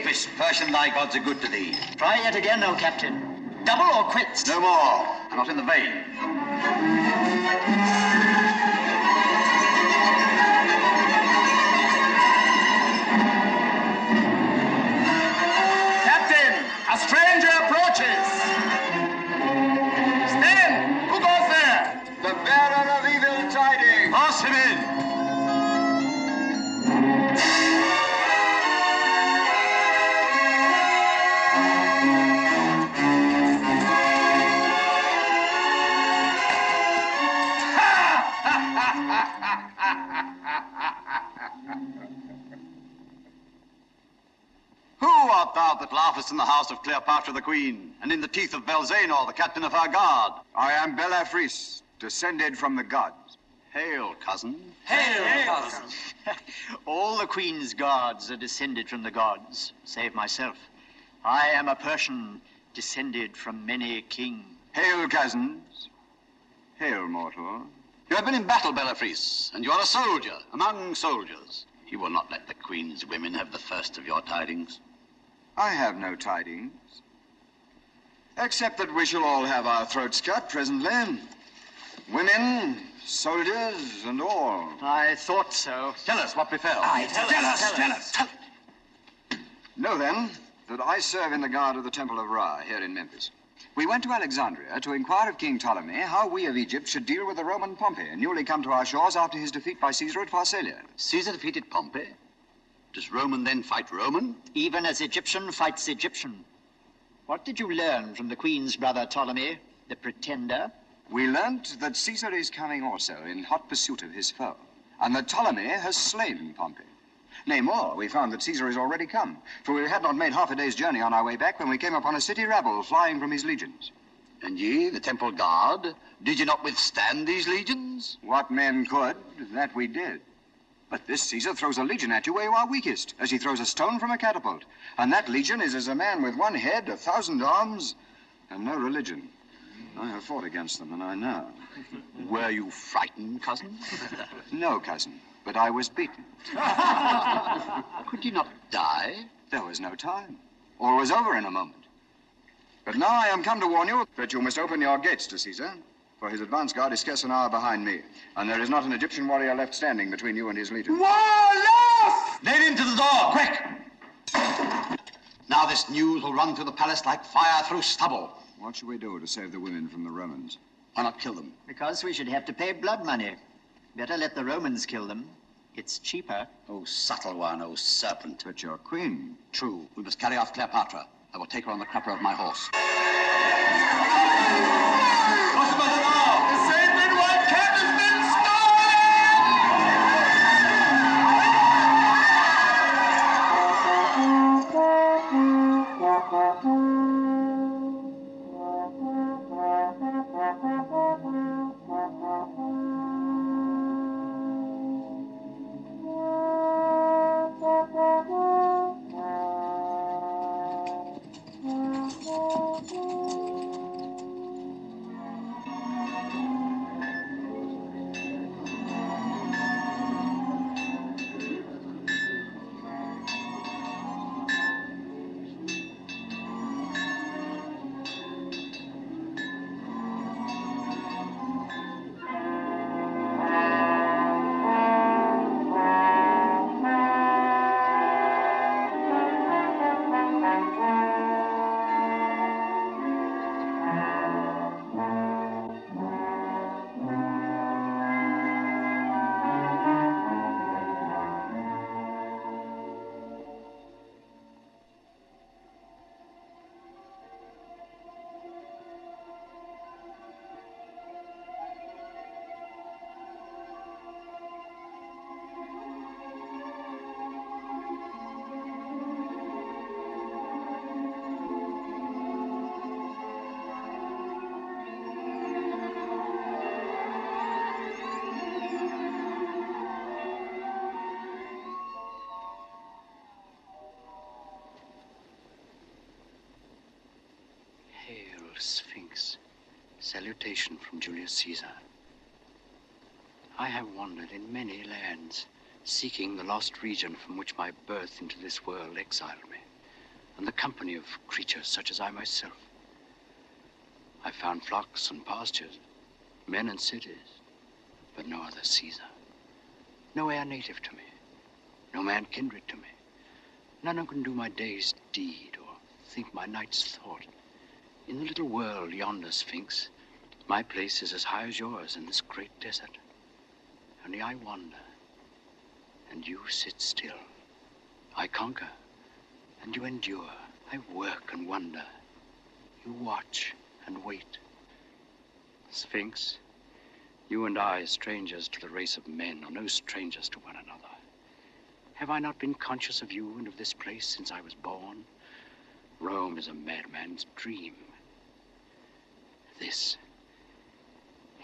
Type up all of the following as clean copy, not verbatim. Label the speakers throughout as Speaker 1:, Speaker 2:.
Speaker 1: Apis, Persian thy gods are good to thee.
Speaker 2: Try yet again, O Captain. Double or quits?
Speaker 1: No more, not in the vein.
Speaker 2: Captain, a stranger approaches. Stand! Who goes there?
Speaker 1: The bearer of evil tidings.
Speaker 2: Pass him in.
Speaker 1: Who art thou that laughest in the house of Cleopatra the queen, and in the teeth of Belzanor, the captain of her guard?
Speaker 3: I am Belafris, descended from the gods.
Speaker 1: Hail, cousin.
Speaker 2: Hail, cousin.
Speaker 4: All the queen's guards are descended from the gods, save myself. I am a Persian, descended from many a king.
Speaker 3: Hail, cousins. Hail, mortal.
Speaker 1: You have been in battle, Belafris, and you are a soldier among soldiers. You will not let the queen's women have the first of your tidings.
Speaker 3: I have no tidings, except that we shall all have our throats cut presently. Women, soldiers, and all.
Speaker 4: I thought so.
Speaker 1: Tell us what befell.
Speaker 2: Tell us.
Speaker 3: Know then that I serve in the guard of the Temple of Ra here in Memphis. We went to Alexandria to inquire of King Ptolemy how we of Egypt should deal with the Roman Pompey, newly come to our shores after his defeat by Caesar at Pharsalia.
Speaker 1: Caesar defeated Pompey? Does Roman then fight Roman?
Speaker 4: Even as Egyptian fights Egyptian. What did you learn from the queen's brother Ptolemy, the pretender?
Speaker 3: We learnt that Caesar is coming also in hot pursuit of his foe, and that Ptolemy has slain Pompey. Nay, more, we found that Caesar is already come, for we had not made half a day's journey on our way back when we came upon a city rabble flying from his legions.
Speaker 1: And ye, the temple guard, did ye not withstand these legions?
Speaker 3: What men could, that we did. But this Caesar throws a legion at you where you are weakest, as he throws a stone from a catapult. And that legion is as a man with one head, 1,000 arms, and no religion. I have fought against them, and I know.
Speaker 1: Were you frightened, cousin?
Speaker 3: No, cousin, but I was beaten.
Speaker 1: Could ye not die?
Speaker 3: There was no time. All was over in a moment. But now I am come to warn you that you must open your gates to Caesar, for his advance guard is scarce an hour behind me, and there is not an Egyptian warrior left standing between you and his legion.
Speaker 2: Warlock!
Speaker 1: Lead him to the door, quick! Now this news will run through the palace like fire through stubble.
Speaker 3: What should we do to save the women from the Romans?
Speaker 1: Why not kill them?
Speaker 4: Because we should have to pay blood money. Better let the Romans kill them. It's cheaper.
Speaker 1: Oh, subtle one, oh, serpent.
Speaker 3: But your queen.
Speaker 1: True, we must carry off Cleopatra. I will take her on the crupper of my horse.
Speaker 2: What's about the law? The sacred white cat has been
Speaker 5: Sphinx, salutation from Julius Caesar. I have wandered in many lands, seeking the lost region from which my birth into this world exiled me. and the company of creatures such as I myself. I found flocks and pastures, men and cities, but no other Caesar. No heir native to me, no man kindred to me. None who can do my day's deed or think my night's thought. In the little world yonder, Sphinx, my place is as high as yours in this great desert. Only I wander, and you sit still. I conquer, and you endure. I work and wonder. You watch and wait. Sphinx, you and I, strangers to the race of men, are no strangers to one another. Have I not been conscious of you and of this place since I was born? Rome is a madman's dream. This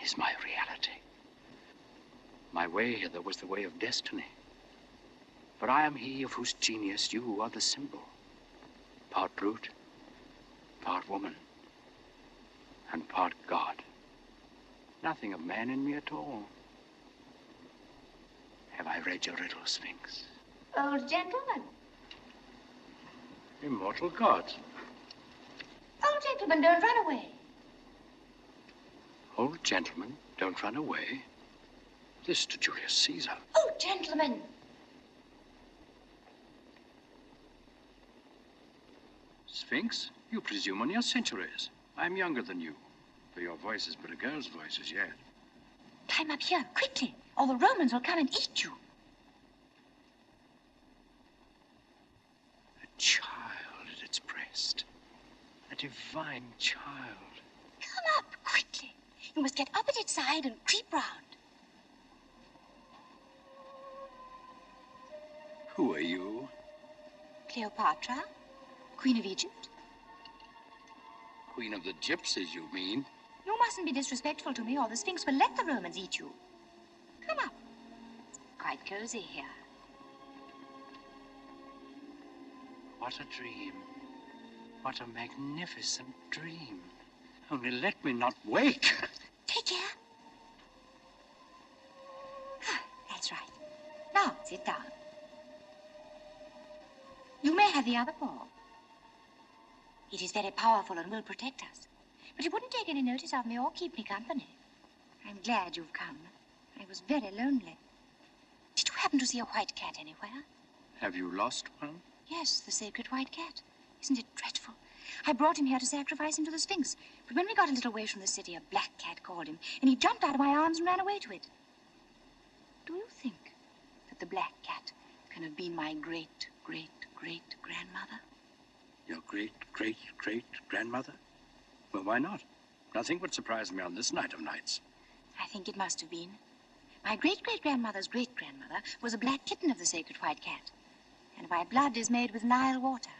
Speaker 5: is my reality. My way hither was the way of destiny. But I am he of whose genius you are the symbol. Part brute, part woman, and part God. Nothing of man in me at all. Have I read your riddle, Sphinx?
Speaker 6: Old gentleman.
Speaker 5: Immortal gods.
Speaker 6: Old gentleman, don't run away.
Speaker 5: Old gentlemen, don't run away. This to Julius Caesar.
Speaker 6: Oh, gentlemen.
Speaker 5: Sphinx, you presume on your centuries. I'm younger than you, though your voice is but a girl's voice as yet.
Speaker 6: Climb up here, quickly, or the Romans will come and eat you.
Speaker 5: A child at its breast. A divine child.
Speaker 6: Come up, quickly. You must get up at its side and creep round.
Speaker 5: Who are you?
Speaker 6: Cleopatra, Queen of Egypt.
Speaker 5: Queen of the Gypsies, you mean?
Speaker 6: You mustn't be disrespectful to me, or the Sphinx will let the Romans eat you. Come up. It's quite cozy here.
Speaker 5: What a dream. What a magnificent dream. Only let me not wake.
Speaker 6: Take care. That's right. Now, sit down. You may have the other paw. It is very powerful and will protect us. But it wouldn't take any notice of me or keep me company. I'm glad you've come. I was very lonely. Did you happen to see a white cat anywhere?
Speaker 5: Have you lost one?
Speaker 6: Yes, the sacred white cat. Isn't it dreadful? I brought him here to sacrifice him to the Sphinx. But when we got a little way from the city, a black cat called him, and he jumped out of my arms and ran away to it. Do you think that the black cat can have been my great-great-great-grandmother?
Speaker 5: Your great-great-great-grandmother? Well, why not? Nothing would surprise me on this night of nights.
Speaker 6: I think it must have been. My great-great-grandmother's great-grandmother was a black kitten of the sacred white cat. And my blood is made with Nile water.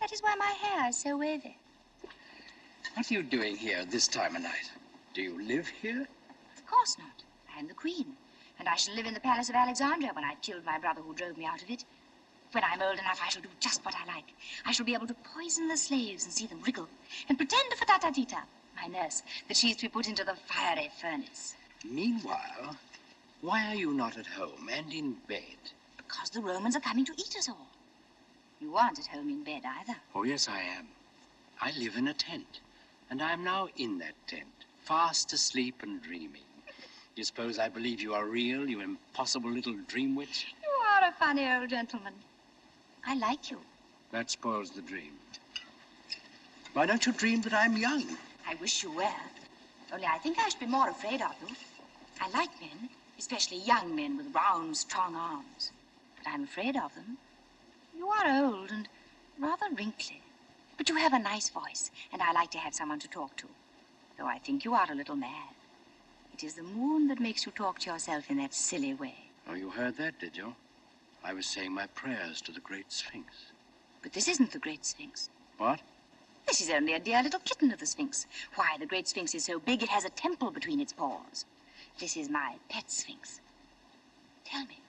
Speaker 6: That is why my hair is so wavy.
Speaker 5: What are you doing here this time of night? Do you live here?
Speaker 6: Of course not. I am the queen. And I shall live in the palace of Alexandria when I've killed my brother who drove me out of it. When I'm old enough, I shall do just what I like. I shall be able to poison the slaves and see them wriggle, and pretend to Fatatita, my nurse, that she's to be put into the fiery furnace.
Speaker 5: Meanwhile, why are you not at home and in bed?
Speaker 6: Because the Romans are coming to eat us all. You aren't at home in bed either.
Speaker 5: Oh, yes, I am. I live in a tent, and I'm now in that tent, fast asleep and dreaming. You suppose I believe you are real, you impossible little dream witch?
Speaker 6: You are a funny old gentleman. I like you.
Speaker 5: That spoils the dream. Why don't you dream that I'm young?
Speaker 6: I wish you were. Only I think I should be more afraid of you. I like men, especially young men with round, strong arms. But I'm afraid of them. You are old and rather wrinkly. But you have a nice voice, and I like to have someone to talk to. Though I think you are a little mad. It is the moon that makes you talk to yourself in that silly way.
Speaker 5: Oh, you heard that, did you? I was saying my prayers to the great Sphinx.
Speaker 6: But this isn't the great Sphinx.
Speaker 5: What?
Speaker 6: This is only a dear little kitten of the Sphinx. Why, the great Sphinx is so big it has a temple between its paws. This is my pet Sphinx. Tell me,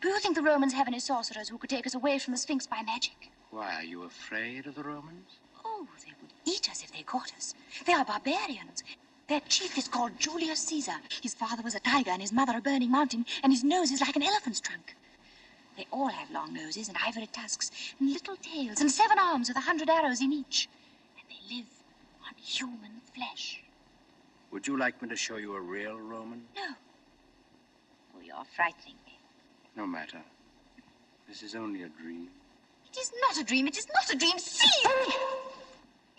Speaker 6: do you think the Romans have any sorcerers who could take us away from the Sphinx by magic?
Speaker 5: Why, are you afraid of the Romans?
Speaker 6: Oh, they would eat us if they caught us. They are barbarians. Their chief is called Julius Caesar. His father was a tiger and his mother a burning mountain, and his nose is like an elephant's trunk. They all have long noses and ivory tusks and little tails and 7 arms with 100 arrows in each. And they live on human flesh.
Speaker 5: Would you like me to show you a real Roman?
Speaker 6: No. Oh, you're frightening me.
Speaker 5: No matter. This is only a dream.
Speaker 6: It is not a dream. It is not a dream. See!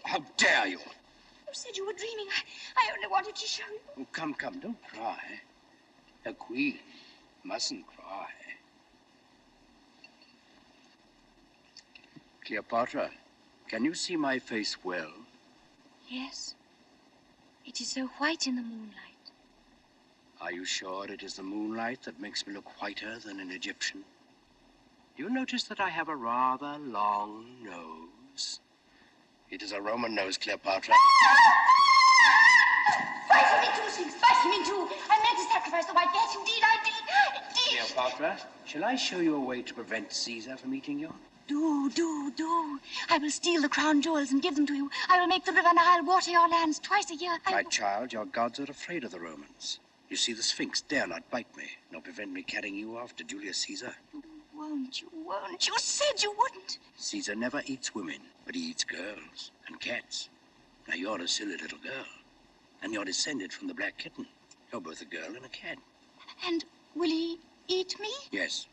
Speaker 5: How dare you?
Speaker 6: You said you were dreaming. I only wanted to show you.
Speaker 5: Oh, come, don't cry. A queen mustn't cry. Cleopatra, can you see my face well?
Speaker 6: Yes. It is so white in the moonlight.
Speaker 5: Are you sure it is the moonlight that makes me look whiter than an Egyptian? Do you notice that I have a rather long nose? It is a Roman nose, Cleopatra.
Speaker 6: Bite him in two, Sphinx. Bite him in two. I meant to sacrifice the white. Yes, indeed, I did. Indeed.
Speaker 5: Cleopatra, shall I show you a way to prevent Caesar from eating you?
Speaker 6: Do. I will steal the crown jewels and give them to you. I will make the river Nile water your lands twice a year.
Speaker 5: My child, your gods are afraid of the Romans. You see, the Sphinx dare not bite me, nor prevent me carrying you off to Julius Caesar.
Speaker 6: Won't you? You said you wouldn't.
Speaker 5: Caesar never eats women, but he eats girls and cats. Now, you're a silly little girl, and you're descended from the black kitten. You're both a girl and a cat.
Speaker 6: And will he eat me?
Speaker 5: Yes.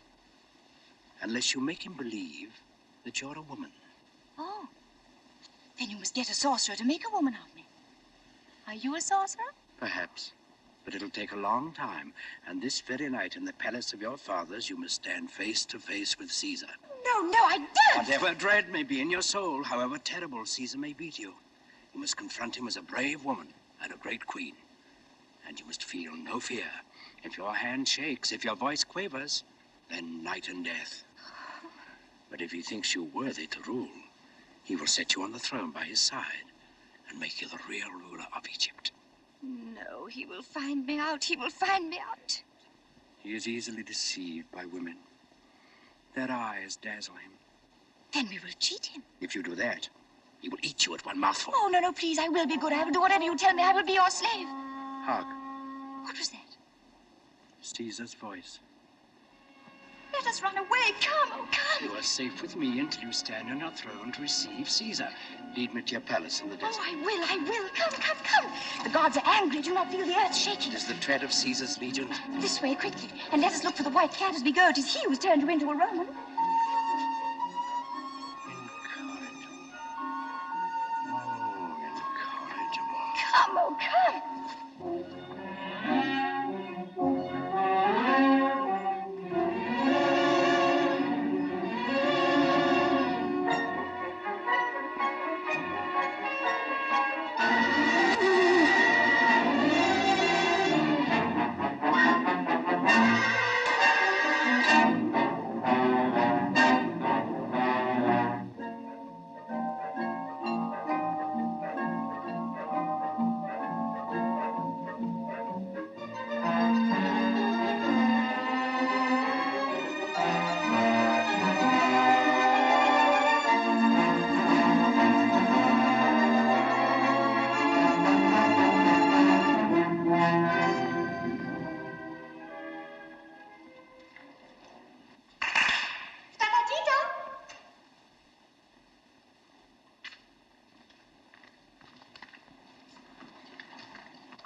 Speaker 5: Unless you make him believe that you're a woman.
Speaker 6: Oh. Then you must get a sorcerer to make a woman of me. Are you a sorcerer?
Speaker 5: Perhaps. But it'll take a long time. And this very night in the palace of your fathers, you must stand face to face with Caesar.
Speaker 6: No, I don't.
Speaker 5: Whatever dread may be in your soul, however terrible Caesar may be to you, you must confront him as a brave woman and a great queen. And you must feel no fear. If your hand shakes, if your voice quavers, then night and death. But if he thinks you worthy to rule, he will set you on the throne by his side and make you the real ruler of Egypt.
Speaker 6: No, he will find me out. He will find me out.
Speaker 5: He is easily deceived by women. Their eyes dazzle him.
Speaker 6: Then we will cheat him.
Speaker 5: If you do that, he will eat you at one mouthful.
Speaker 6: Oh, no, please. I will be good. I will do whatever you tell me. I will be your slave.
Speaker 5: Hark.
Speaker 6: What was that?
Speaker 5: Caesar's voice.
Speaker 6: Let us run away. Come, come.
Speaker 5: You are safe with me until you stand on your throne to receive Caesar. Lead me to your palace in the desert.
Speaker 6: Oh, I will. Come. The gods are angry. Do not feel the earth shaking.
Speaker 5: It is the tread of Caesar's legions.
Speaker 6: This way, quickly. And let us look for the white cat as we go. It is he who has turned you into a Roman.
Speaker 5: Incorrigible. Oh, incorrigible.
Speaker 6: Come.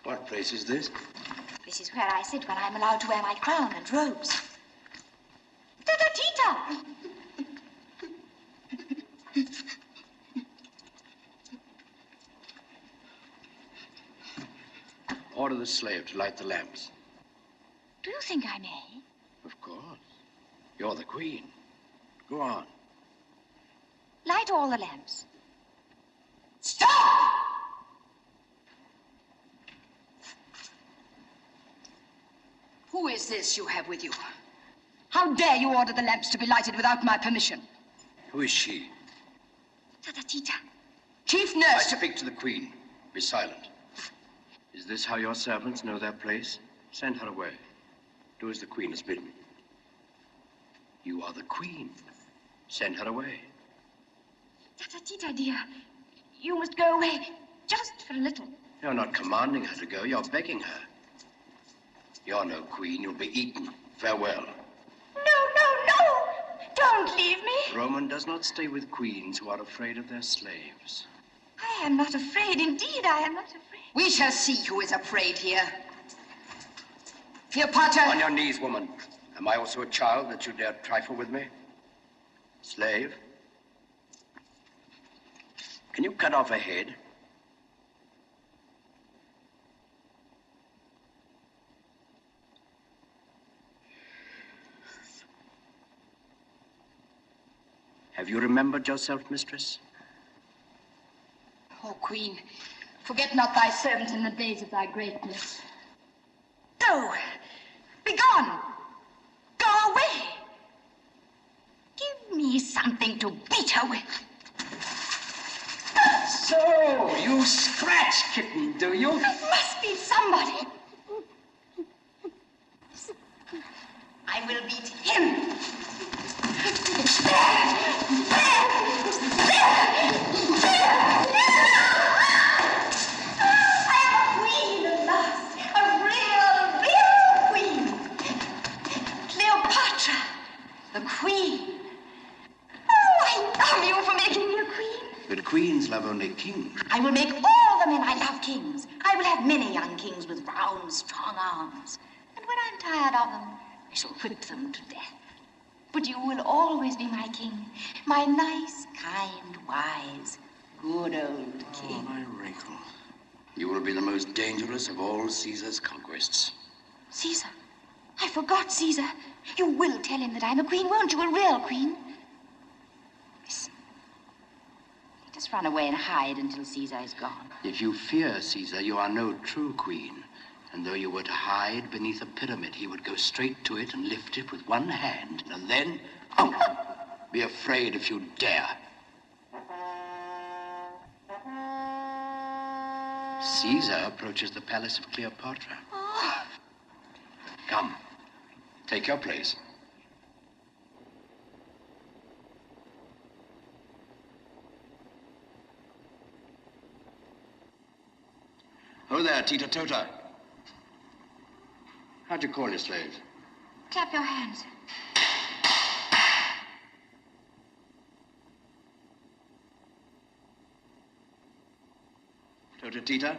Speaker 5: What place is this?
Speaker 6: This is where I sit when I'm allowed to wear my crown and robes. Tita!
Speaker 5: Order the slave to light the lamps.
Speaker 6: Do you think I may?
Speaker 5: Of course. You're the queen. Go on.
Speaker 6: Light all the lamps.
Speaker 2: Stop! Who is this you have with you? How dare you order the lamps to be lighted without my permission?
Speaker 5: Who is she?
Speaker 6: Tita.
Speaker 2: Chief
Speaker 5: I
Speaker 2: nurse.
Speaker 5: speak to the queen. Be silent. Is this how your servants know their place? Send her away. Do as the queen has bidden. You are the queen. Send her away.
Speaker 6: Tita, dear. You must go away. Just for a little.
Speaker 5: You're not commanding her to go. You're begging her. You're no queen. You'll be eaten. Farewell.
Speaker 6: No. Don't leave me.
Speaker 5: Roman does not stay with queens who are afraid of their slaves.
Speaker 6: I am not afraid. Indeed, I am not afraid.
Speaker 2: We shall see who is afraid here. Cleopatra.
Speaker 5: On your knees, woman. Am I also a child that you dare trifle with me? Slave? Can you cut off a head? Have you remembered yourself, mistress?
Speaker 2: O Queen, forget not thy servant in the days of thy greatness.
Speaker 6: Go. Be gone. Go away. Give me something to beat her with.
Speaker 5: So, you scratch kitten, do you?
Speaker 6: It must be somebody. I will beat him. I am a queen at last. A real queen. Cleopatra, the queen. Oh, I love you for making me a queen.
Speaker 5: But queens love only kings.
Speaker 6: I will make all the men I love kings. I will have many young kings with round, strong arms. And when I'm tired of them, I shall whip them to death. But you will always be my king. My nice, kind, wise, good old king.
Speaker 5: Oh, my wrinkle. You will be the most dangerous of all Caesar's conquests.
Speaker 6: Caesar. I forgot Caesar. You will tell him that I'm a queen, won't you? A real queen. Listen. Let us run away and hide until Caesar is gone.
Speaker 5: If you fear Caesar, you are no true queen. And though you were to hide beneath a pyramid, he would go straight to it and lift it with one hand. And then, be afraid if you dare. Caesar approaches the palace of Cleopatra.
Speaker 6: Oh.
Speaker 5: Come, take your place. Oh there, Tita Tota. How'd you call your slaves?
Speaker 6: Clap your hands.
Speaker 5: Tota Tita,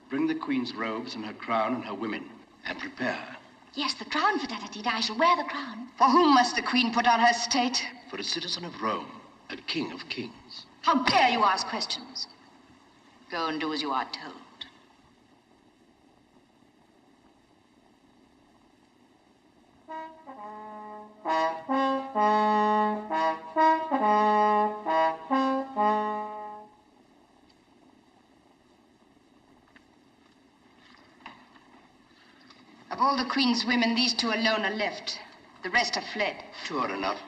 Speaker 5: bring the queen's robes and her crown and her women, and prepare her.
Speaker 6: Yes, the crown for Tatatita. I shall wear the crown.
Speaker 2: For whom must the Queen put on her state?
Speaker 5: For a citizen of Rome, a king of kings.
Speaker 2: How dare you ask questions? Go and do as you are told. Of all the Queen's women, these two alone are left. The rest have fled.
Speaker 5: Two are enough.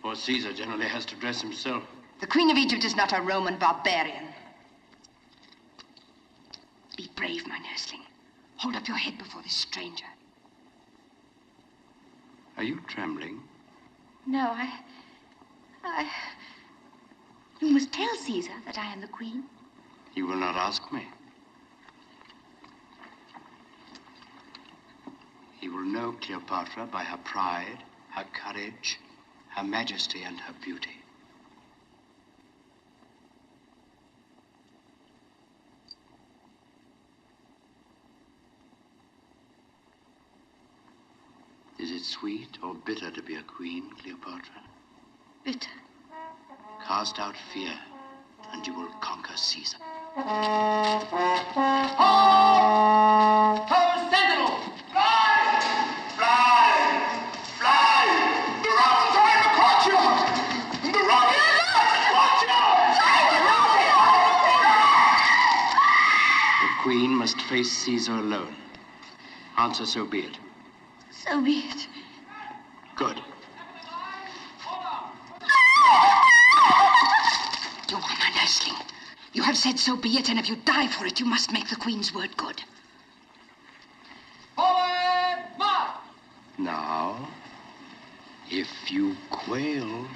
Speaker 5: For Caesar generally has to dress himself.
Speaker 2: The Queen of Egypt is not a Roman barbarian. Be brave, my nursling. Hold up your head before this stranger.
Speaker 5: Are you trembling?
Speaker 6: No, You must tell Caesar that I am the queen.
Speaker 5: You will not ask me. He will know Cleopatra by her pride, her courage, her majesty, and her beauty. Is it sweet or bitter to be a queen, Cleopatra?
Speaker 6: Bitter.
Speaker 5: Cast out fear, and you will conquer Caesar. The queen must face Caesar alone. Answer, so be it.
Speaker 6: So be it.
Speaker 5: Good.
Speaker 2: You are my nursling. You have said so be it, and if you die for it, you must make the Queen's word good.
Speaker 5: Now, if you quail...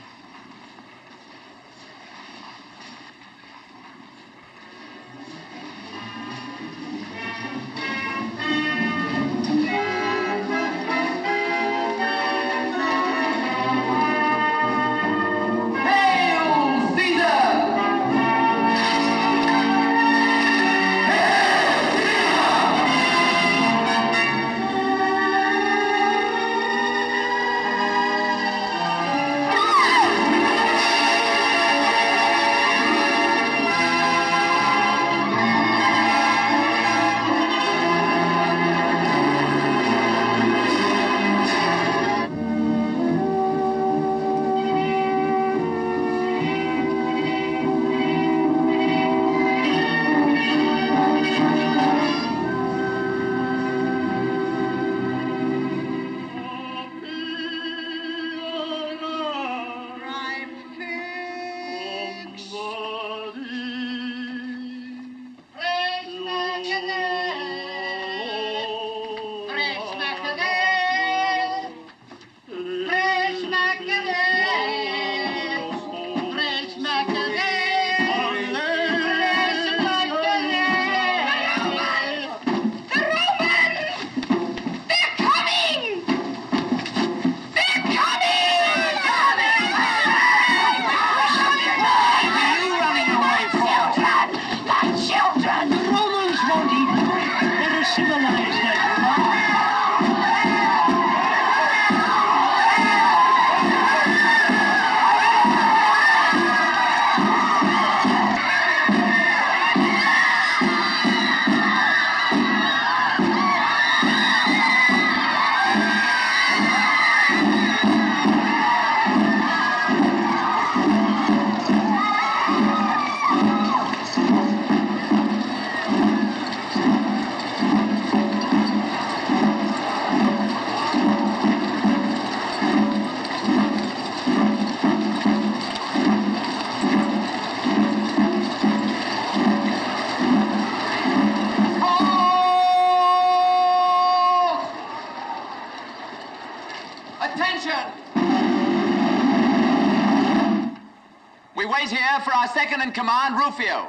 Speaker 7: our second in command, Rufio.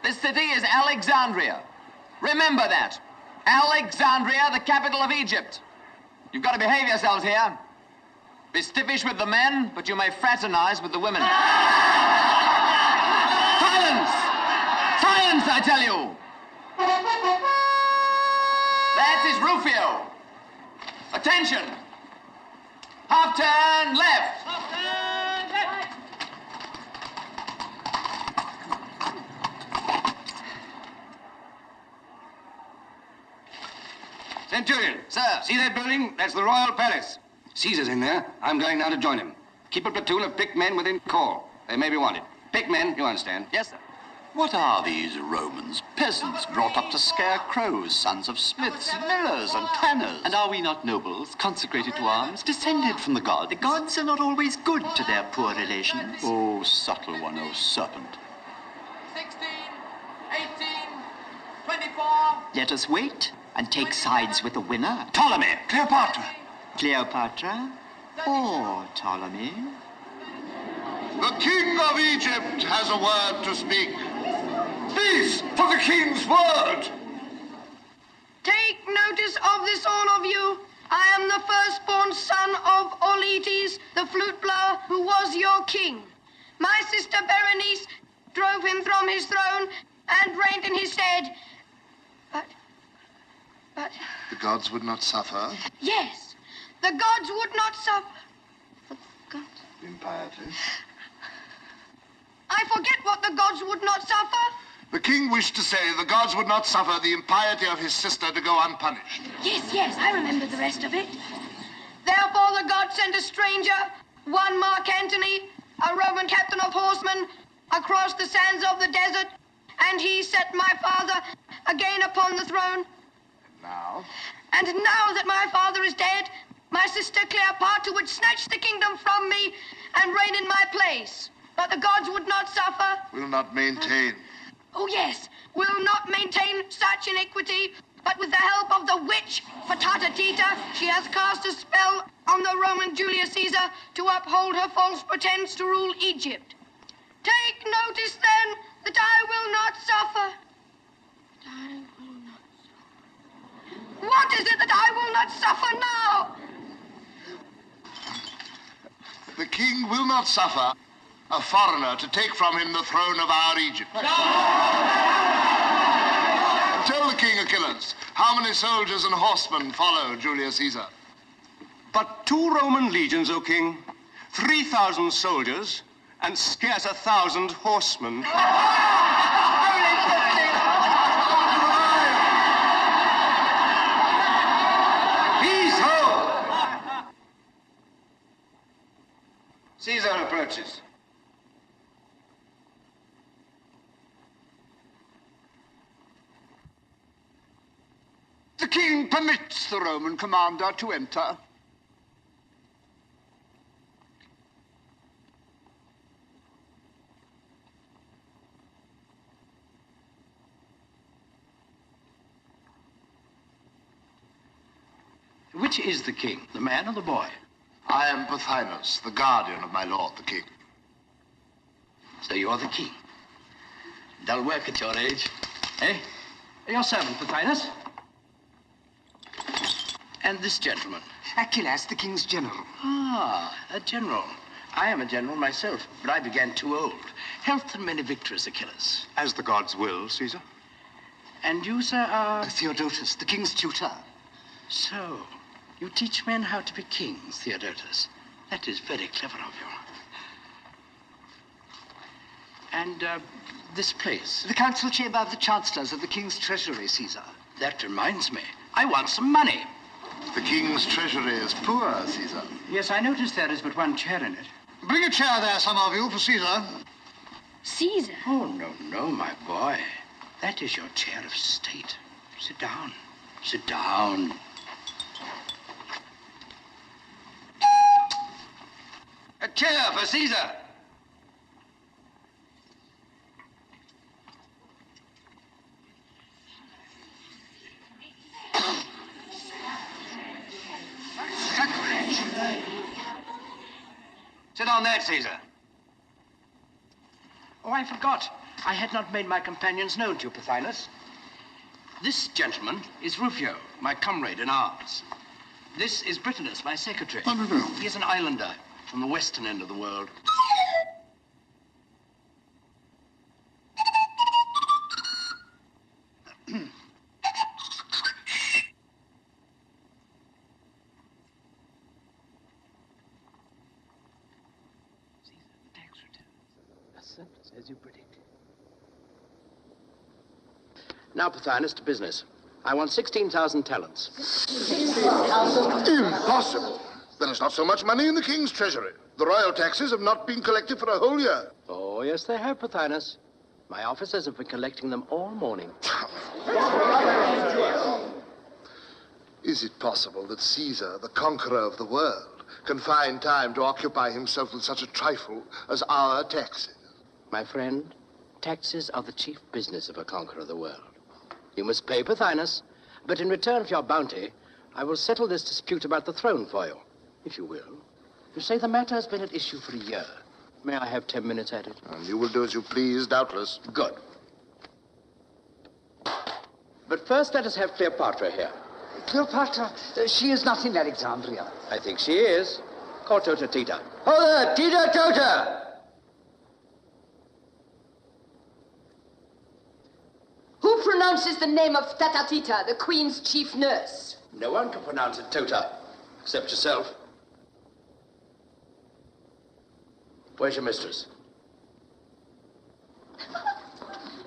Speaker 7: This city is Alexandria. Remember that. Alexandria, the capital of Egypt. You've got to behave yourselves here. Be stiffish with the men, but you may fraternize with the women. Silence! Silence, I tell you! That is Rufio. Attention! Half turn left! Half turn left!
Speaker 8: Centurion.
Speaker 7: Sir.
Speaker 8: See that building? That's the Royal Palace. Caesar's in there. I'm going now to join him. Keep a platoon of picked men within call. They may be wanted. Picked men, you understand?
Speaker 7: Yes, sir.
Speaker 1: What are these Romans? Peasants brought up to scare crows, sons of smiths, millers, and tanners.
Speaker 9: And are we not nobles, consecrated to arms, descended from the gods?
Speaker 4: The gods are not always good to their poor relations.
Speaker 1: Oh, subtle one, oh serpent.
Speaker 7: 16, 18, 24.
Speaker 4: Let us wait and take sides with the winner.
Speaker 8: Ptolemy! Cleopatra!
Speaker 4: Cleopatra or Ptolemy?
Speaker 10: The king of Egypt has a word to speak.
Speaker 8: Peace for the king's word!
Speaker 11: Take notice of this, all of you. I am the firstborn son of Oletes, the flute blower, who was your king. My sister Berenice drove him from his throne and reigned in his stead. But...
Speaker 10: The gods would not suffer.
Speaker 11: Yes, the gods would not suffer. The gods...
Speaker 10: Impiety.
Speaker 11: I forget what the gods would not suffer.
Speaker 10: The king wished to say the gods would not suffer the impiety of his sister to go unpunished.
Speaker 11: Yes, I remember the rest of it. Therefore the gods sent a stranger, one Mark Antony, a Roman captain of horsemen, across the sands of the desert, and he set my father again upon the throne.
Speaker 10: Now?
Speaker 11: And now that my father is dead, my sister Cleopatra would snatch the kingdom from me and reign in my place. But the gods would not suffer.
Speaker 10: Will not maintain.
Speaker 11: Oh, yes, will not maintain such iniquity, but with the help of the witch, Patata Tita, she has cast a spell on the Roman Julius Caesar to uphold her false pretense to rule Egypt. Take notice, then, that I will not suffer. I will not suffer. What is it that I will not suffer now?
Speaker 10: The king will not suffer a foreigner to take from him the throne of our Egypt. Tell the king, Achilles, how many soldiers and horsemen follow Julius Caesar?
Speaker 8: But 2 Roman legions, O king, 3,000 soldiers, and scarce 1,000 horsemen. Peace, ho! Caesar approaches.
Speaker 10: The king permits the Roman commander to enter.
Speaker 5: Which is the king, the man or the boy?
Speaker 10: I am Pothinus, the guardian of my lord, the king.
Speaker 5: So you're the king. Dull work at your age. Eh? Your servant, Pothinus. And this gentleman?
Speaker 3: Achilles, the king's general.
Speaker 5: Ah, a general. I am a general myself, but I began too old. Health and many victories, Achilles.
Speaker 8: As the gods will, Caesar.
Speaker 5: And you, sir, are...
Speaker 3: Theodotus, the king's tutor.
Speaker 5: So, you teach men how to be kings, Theodotus. That is very clever of you. And, this place?
Speaker 3: The council chamber of the chancellors of the king's treasury, Caesar.
Speaker 5: That reminds me. I want some money.
Speaker 10: The king's treasury is poor, Caesar.
Speaker 5: Yes, I noticed there is but one chair in it.
Speaker 10: Bring a chair there, some of you, for Caesar.
Speaker 6: Caesar?
Speaker 5: Oh, no, my boy. That is your chair of state. Sit down. Sit down.
Speaker 8: A chair for Caesar. Sit on that, Caesar.
Speaker 5: Oh, I forgot. I had not made my companions known to you, Pothinus. This gentleman is Rufio, my comrade in arms. This is Britanus, my secretary.
Speaker 10: Oh, no.
Speaker 5: He is an islander from the western end of the world. As you predicted. Now, Pothinus, to business. I want 16,000 talents.
Speaker 10: Impossible. There is not so much money in the king's treasury. The royal taxes have not been collected for a whole year.
Speaker 5: Oh, yes, they have, Pothinus. My officers have been collecting them all morning.
Speaker 10: Is it possible that Caesar, the conqueror of the world, can find time to occupy himself with such a trifle as our taxes?
Speaker 5: My friend, taxes are the chief business of a conqueror of the world. You must pay, Pothinus, but in return for your bounty, I will settle this dispute about the throne for you, if you will. You say the matter has been at issue for a year. May I have 10 minutes at it?
Speaker 10: And you will do as you please, doubtless.
Speaker 5: Good. But first, let us have Cleopatra here.
Speaker 12: Cleopatra? She is not in Alexandria.
Speaker 5: I think she is. Call Tota Tita. Oh, there, Tita Tota!
Speaker 2: Who pronounces the name of Tata Tita, the Queen's chief nurse?
Speaker 5: No one can pronounce it Tota, except yourself. Where's your mistress?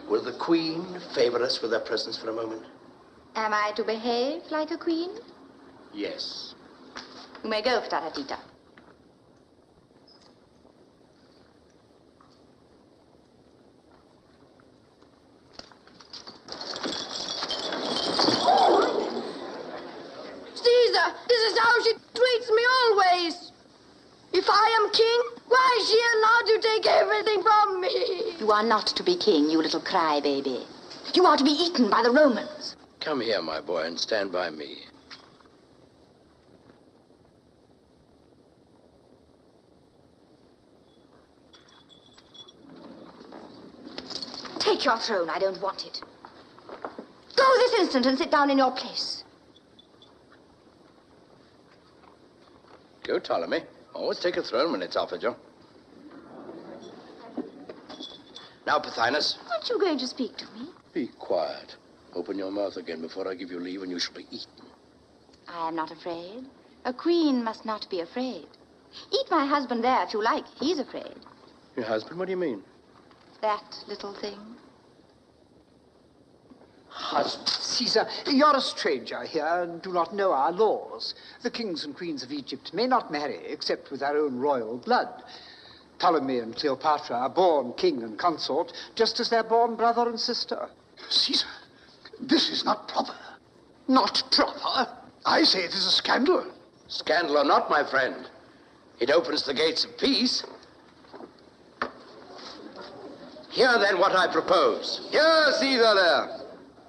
Speaker 5: Will the Queen favor us with her presence for a moment?
Speaker 6: Am I to behave like a queen?
Speaker 5: Yes.
Speaker 6: You may go, Tata Tita.
Speaker 11: Caesar, this is how she treats me always. If I am king, why is she allowed to take everything from me?
Speaker 6: You are not to be king, you little crybaby. You are to be eaten by the Romans.
Speaker 5: Come here, my boy, and stand by me.
Speaker 6: Take your throne, I don't want it. Go this instant and sit down in your place.
Speaker 5: Go, Ptolemy. Always take a throne when it's offered you. Now, Pothinus.
Speaker 6: Aren't you going to speak to me?
Speaker 5: Be quiet. Open your mouth again before I give you leave, and you shall be eaten.
Speaker 6: I am not afraid. A queen must not be afraid. Eat my husband there if you like. He's afraid.
Speaker 5: Your husband? What do you mean?
Speaker 6: That little thing.
Speaker 12: Husband, Caesar, you're a stranger here and do not know our laws. The kings and queens of Egypt may not marry except with their own royal blood. Ptolemy and Cleopatra are born king and consort, just as they're born brother and sister.
Speaker 10: Caesar, this is not proper.
Speaker 12: Not proper?
Speaker 10: I say it is a scandal.
Speaker 5: Scandal or not, my friend. It opens the gates of peace. Hear then what I propose. Hear, Caesar, there.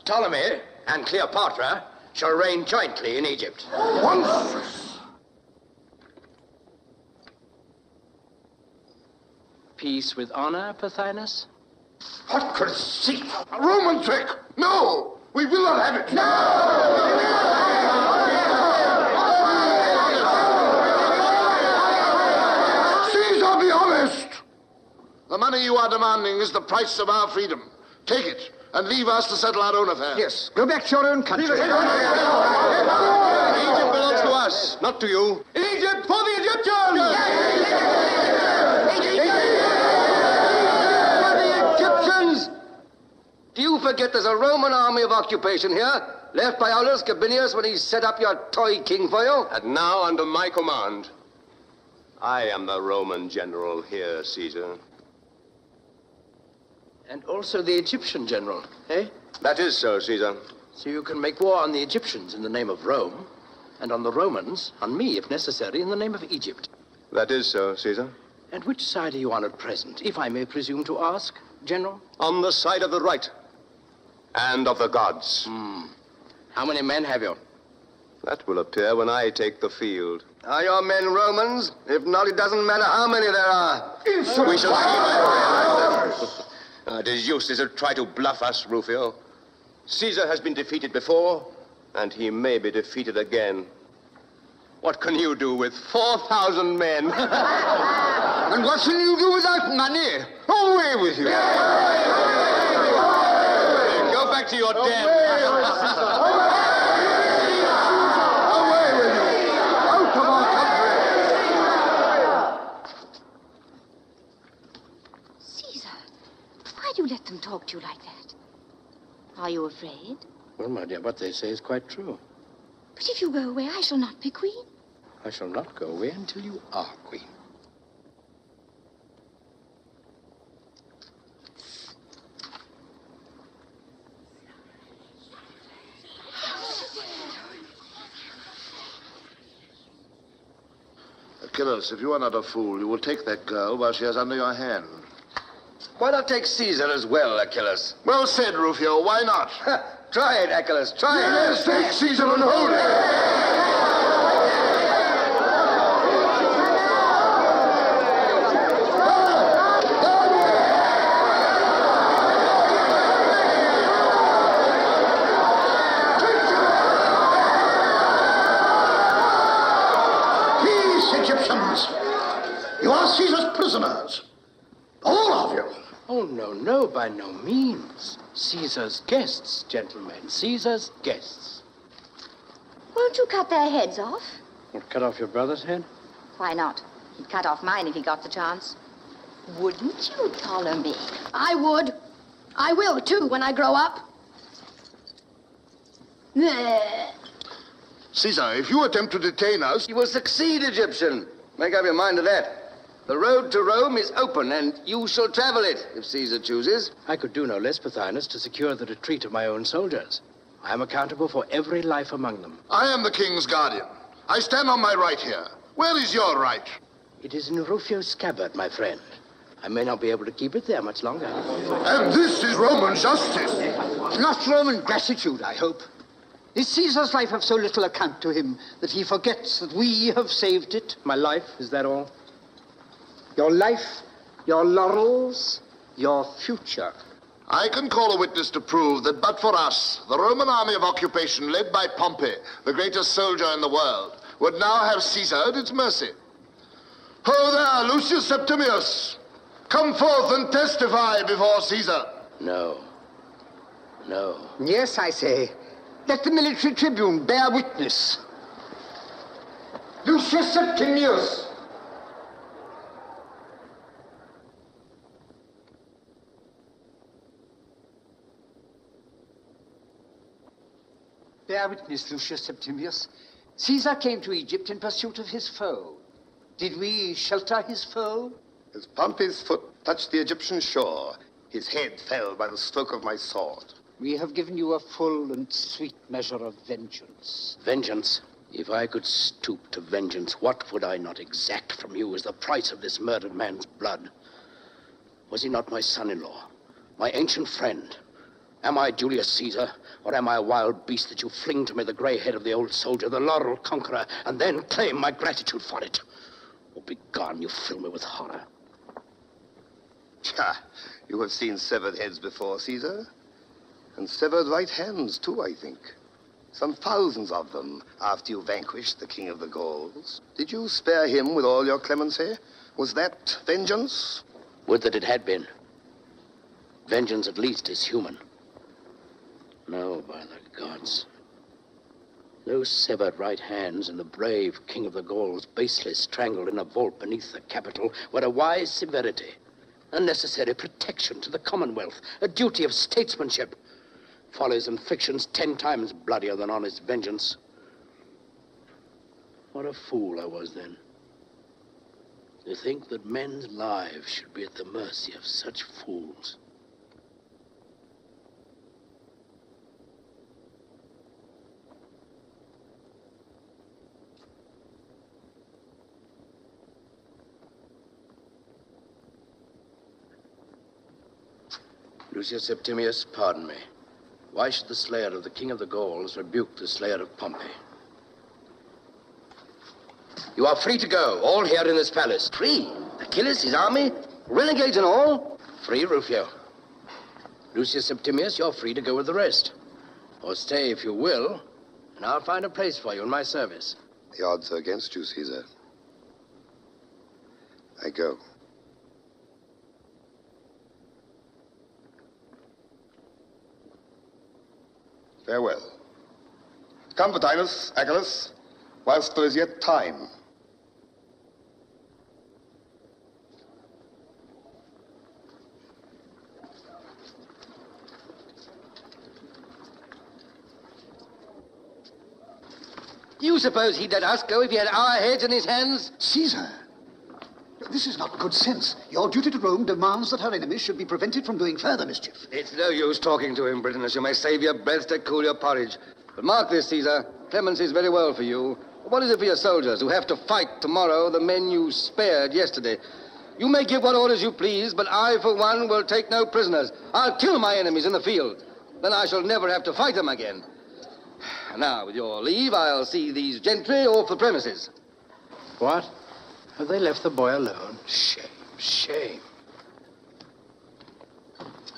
Speaker 5: Ptolemy and Cleopatra shall reign jointly in Egypt.
Speaker 10: Monstrous!
Speaker 5: Peace with honor, Pothinus?
Speaker 10: What conceit! A Roman trick! No! We will not have it! No! Caesar, be honest! The money you are demanding is the price of our freedom. Take it, and leave us to settle our own affairs.
Speaker 12: Yes, go back to your own country.
Speaker 5: Egypt belongs to us, not to you. Egypt for the Egyptians! For the Egyptians! Do you forget there's a Roman army of occupation here, left by Aulus Gabinius when he set up your toy king for you?
Speaker 13: And now, under my command, I am the Roman general here, Caesar.
Speaker 5: And also the Egyptian general, eh?
Speaker 13: That is so, Caesar.
Speaker 5: So you can make war on the Egyptians in the name of Rome, and on the Romans, on me, if necessary, in the name of Egypt.
Speaker 13: That is so, Caesar.
Speaker 5: And which side are you on at present, if I may presume to ask, General?
Speaker 13: On the side of the right, and of the gods.
Speaker 5: How many men have you?
Speaker 13: That will appear when I take the field.
Speaker 3: Are your men Romans? If not, it doesn't matter how many there are.
Speaker 13: We shall see, my friend. It is useless to try to bluff us, Rufio. Caesar has been defeated before, and he may be defeated again. What can you do with 4,000 men?
Speaker 12: And what can you do without money? Away with you.
Speaker 13: Go back to your den.
Speaker 10: Away with you! Out of our country!
Speaker 6: Caesar, why do you let them talk to you like that? Are you afraid?
Speaker 5: Well, my dear, what they say is quite true.
Speaker 6: But if you go away, I shall not be queen.
Speaker 5: I shall not go away until you are queen.
Speaker 10: Achilles, if you are not a fool, you will take that girl while she is under your hand.
Speaker 3: Why not take Caesar as well, Achilles?
Speaker 10: Well said, Rufio. Why not?
Speaker 3: Try it, Achilles. Try it.
Speaker 10: Yes, take Caesar and hold him.
Speaker 14: Egyptians! You are Caesar's prisoners. All of you.
Speaker 5: Oh, no, no, by no means. Caesar's guests, gentlemen. Caesar's guests.
Speaker 6: Won't you cut their heads off?
Speaker 5: What, cut off your brother's head?
Speaker 6: Why not? He'd cut off mine if he got the chance. Wouldn't you, Ptolemy?
Speaker 11: I would. I will, too, when I grow up.
Speaker 10: Caesar, if you attempt to detain us...
Speaker 3: You will succeed, Egyptian. Make up your mind to that. The road to Rome is open, and you shall travel it, if Caesar chooses.
Speaker 5: I could do no less, Pothinus, to secure the retreat of my own soldiers. I am accountable for every life among them.
Speaker 10: I am the king's guardian. I stand on my right here. Where is your right?
Speaker 5: It is in Rufio's scabbard, my friend. I may not be able to keep it there much longer.
Speaker 10: And this is Roman justice.
Speaker 12: Not Roman gratitude, I hope. Is Caesar's life of so little account to him that he forgets that we have saved it?
Speaker 5: My life, is that all?
Speaker 12: Your life, your laurels, your future.
Speaker 10: I can call a witness to prove that but for us, the Roman army of occupation led by Pompey, the greatest soldier in the world, would now have Caesar at its mercy. Ho there, Lucius Septimius! Come forth and testify before Caesar.
Speaker 5: No. No.
Speaker 12: Yes, I say. Let the military tribune bear witness. Lucius Septimius! Bear witness, Lucius Septimius. Caesar came to Egypt in pursuit of his foe. Did we shelter his foe?
Speaker 13: As Pompey's foot touched the Egyptian shore, his head fell by the stroke of my sword.
Speaker 12: We have given you a full and sweet measure of vengeance.
Speaker 5: Vengeance? If I could stoop to vengeance, what would I not exact from you as the price of this murdered man's blood? Was he not my son-in-law, my ancient friend? Am I Julius Caesar, or am I a wild beast that you fling to me the gray head of the old soldier, the laurel conqueror, and then claim my gratitude for it? Oh, begone, you fill me with horror.
Speaker 13: Ha! You have seen severed heads before, Caesar. And severed right hands, too, I think. Some thousands of them, after you vanquished the king of the Gauls. Did you spare him with all your clemency? Was that vengeance?
Speaker 5: Would that it had been. Vengeance, at least, is human. No, by the gods. Those severed right hands and the brave king of the Gauls basely strangled in a vault beneath the Capitol were a wise severity, a necessary protection to the Commonwealth, a duty of statesmanship. Follies and fictions 10 times bloodier than honest vengeance. What a fool I was then. To think that men's lives should be at the mercy of such fools. Lucius Septimius, pardon me. Why should the slayer of the king of the Gauls rebuke the slayer of Pompey?
Speaker 15: You are free to go, all here in this palace. Free? Achilles, his army, renegades and all? Free, Rufio. Lucius Septimius, you're free to go with the rest. Or stay if you will, and I'll find a place for you in my service.
Speaker 13: The odds are against you, Caesar. I go. Farewell. Come, Vatinus, Achilles, whilst there is yet time.
Speaker 15: Do you suppose he'd let us go if he had our heads in his hands?
Speaker 14: Caesar, this is not good sense. Your duty to Rome demands that her enemies should be prevented from doing further mischief.
Speaker 8: It's no use talking to him, Britannicus. You may save your breath to cool your porridge. But mark this, Caesar. Clemency is very well for you. What is it for your soldiers who have to fight tomorrow the men you spared yesterday? You may give what orders you please, but I, for one, will take no prisoners. I'll kill my enemies in the field. Then I shall never have to fight them again. Now, with your leave, I'll see these gentry off the premises.
Speaker 15: What? Have they left the boy alone? Shame, shame.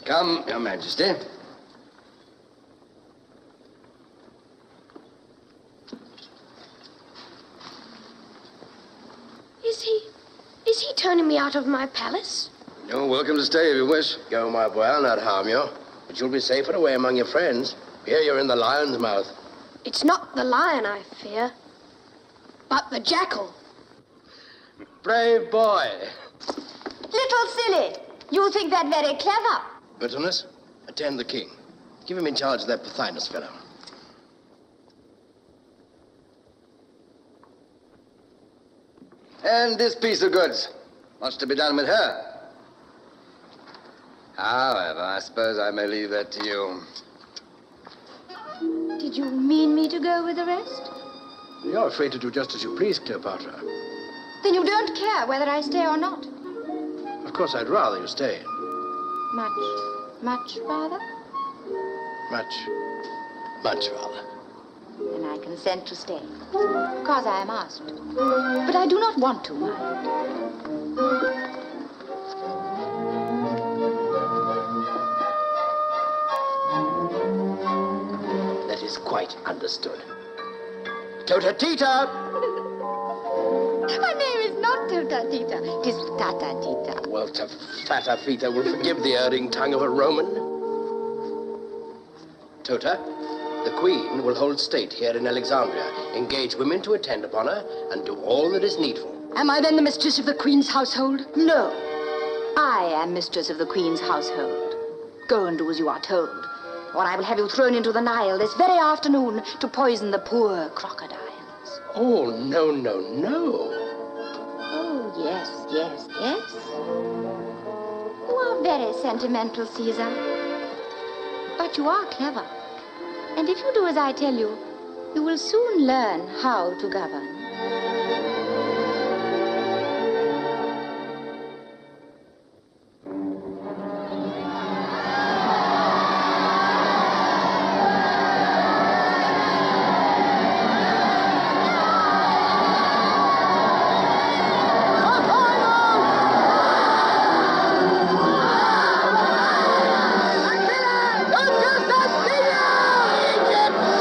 Speaker 8: Come, Your Majesty.
Speaker 11: Is he turning me out of my palace?
Speaker 8: You're welcome to stay if you wish.
Speaker 15: Go, my boy, I'll not harm you. But you'll be safer away among your friends. Here you're in the lion's mouth.
Speaker 11: It's not the lion I fear, but the jackal.
Speaker 15: Brave boy.
Speaker 6: Little silly. You think that very clever.
Speaker 15: Britannicus, attend the king. Give him in charge of that Pothinus fellow.
Speaker 8: And this piece of goods. What's to be done with her? However, I suppose I may leave that to you.
Speaker 6: Did you mean me to go with the rest?
Speaker 15: You're free to do just as you please, Cleopatra.
Speaker 6: Then you don't care whether I stay or not?
Speaker 15: Of course, I'd rather you stayed.
Speaker 6: Much rather?
Speaker 15: Much rather.
Speaker 6: Then I consent to stay, because I am asked. But I do not want to, mind.
Speaker 15: That is quite understood. Tota Tita!
Speaker 6: My name is not Tota Tita. It is Tata Tita.
Speaker 15: Well, Fata Fita will forgive the erring tongue of a Roman. Tota, the Queen will hold state here in Alexandria, engage women to attend upon her, and do all that is needful.
Speaker 2: Am I then the mistress of the Queen's household?
Speaker 6: No. I am mistress of the Queen's household. Go and do as you are told, or I will have you thrown into the Nile this very afternoon to poison the poor crocodiles.
Speaker 15: Oh, no, no, no.
Speaker 6: Oh, yes. You are very sentimental, Caesar. But you are clever. And if you do as I tell you, you will soon learn how to govern.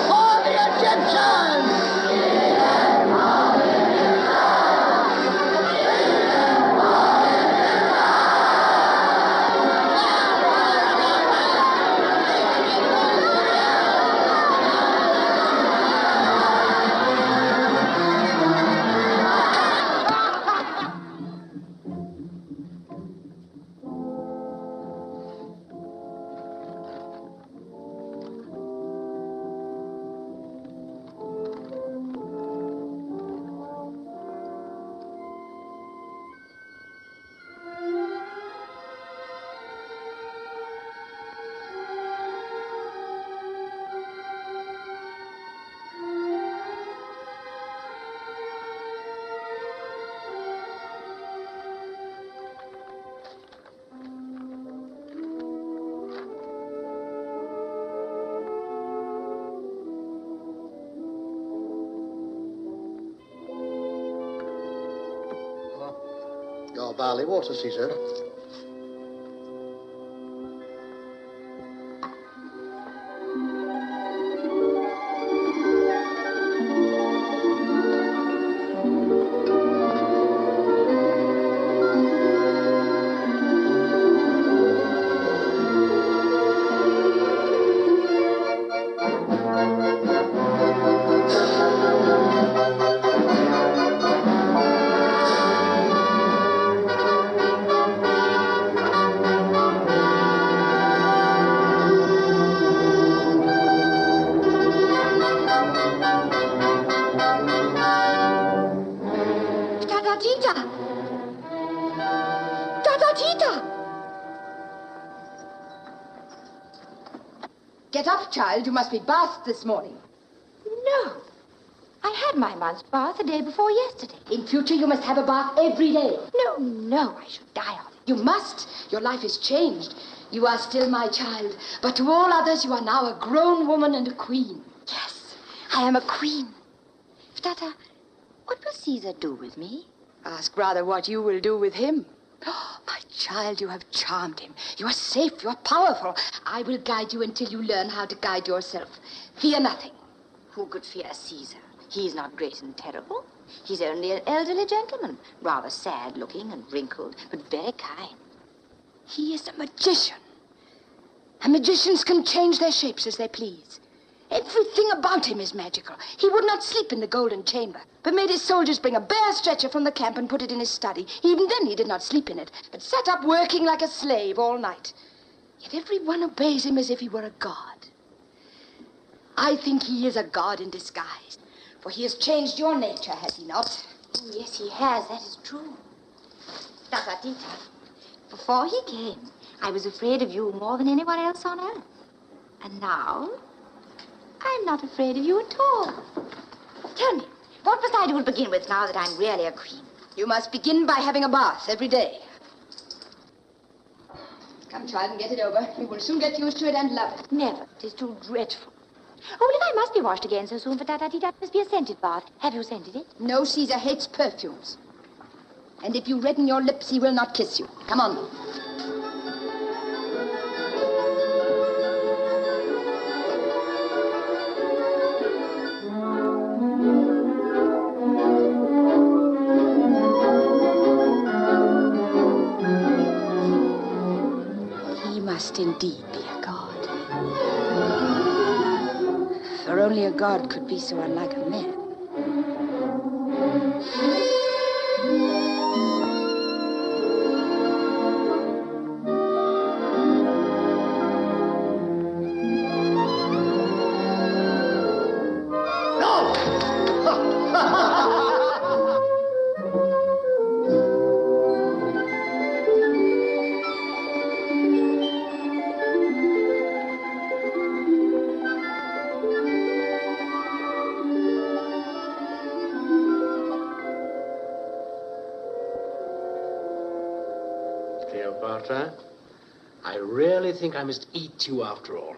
Speaker 14: For the Egyptians! barley water, Caesar.
Speaker 2: Get up, child. You must be bathed this morning.
Speaker 6: No. I had my month's bath the day before yesterday.
Speaker 2: In future, you must have a bath every day.
Speaker 6: No, I should die of it.
Speaker 2: You must. Your life is changed. You are still my child, but to all others, you are now a grown woman and a queen.
Speaker 6: Yes, I am a queen. Tata, what will Caesar do with me?
Speaker 2: Ask rather what you will do with him. Oh, my child, you have charmed him. You are safe. You are powerful. I will guide you until you learn how to guide yourself. Fear nothing.
Speaker 6: Who could fear Caesar? He is not great and terrible. He's only an elderly gentleman, rather sad-looking and wrinkled, but very kind.
Speaker 2: He is a magician. And magicians can change their shapes as they please. Everything about him is magical. He would not sleep in the golden chamber, but made his soldiers bring a bare stretcher from the camp and put it in his study. Even then he did not sleep in it, but sat up working like a slave all night. Yet everyone obeys him as if he were a god. I think he is a god in disguise, for he has changed your nature, has he not?
Speaker 6: Oh, yes, he has. That is true. Tata Tita, before he came, I was afraid of you more than anyone else on earth. And now, I'm not afraid of you at all. Tell me, what must I do to begin with now that I'm really a queen?
Speaker 2: You must begin by having a bath every day. Come, child, and get it over. You will soon get used to it and love it.
Speaker 6: Never. It is too dreadful. Oh, well, if I must be washed again so soon for Tata Tita, it must be a scented bath. Have you scented it?
Speaker 2: No, Caesar hates perfumes. And if you redden your lips, he will not kiss you. Come on. He must indeed be a god. For only a god could be so unlike a man.
Speaker 15: Cleopatra, I really think I must eat you after all.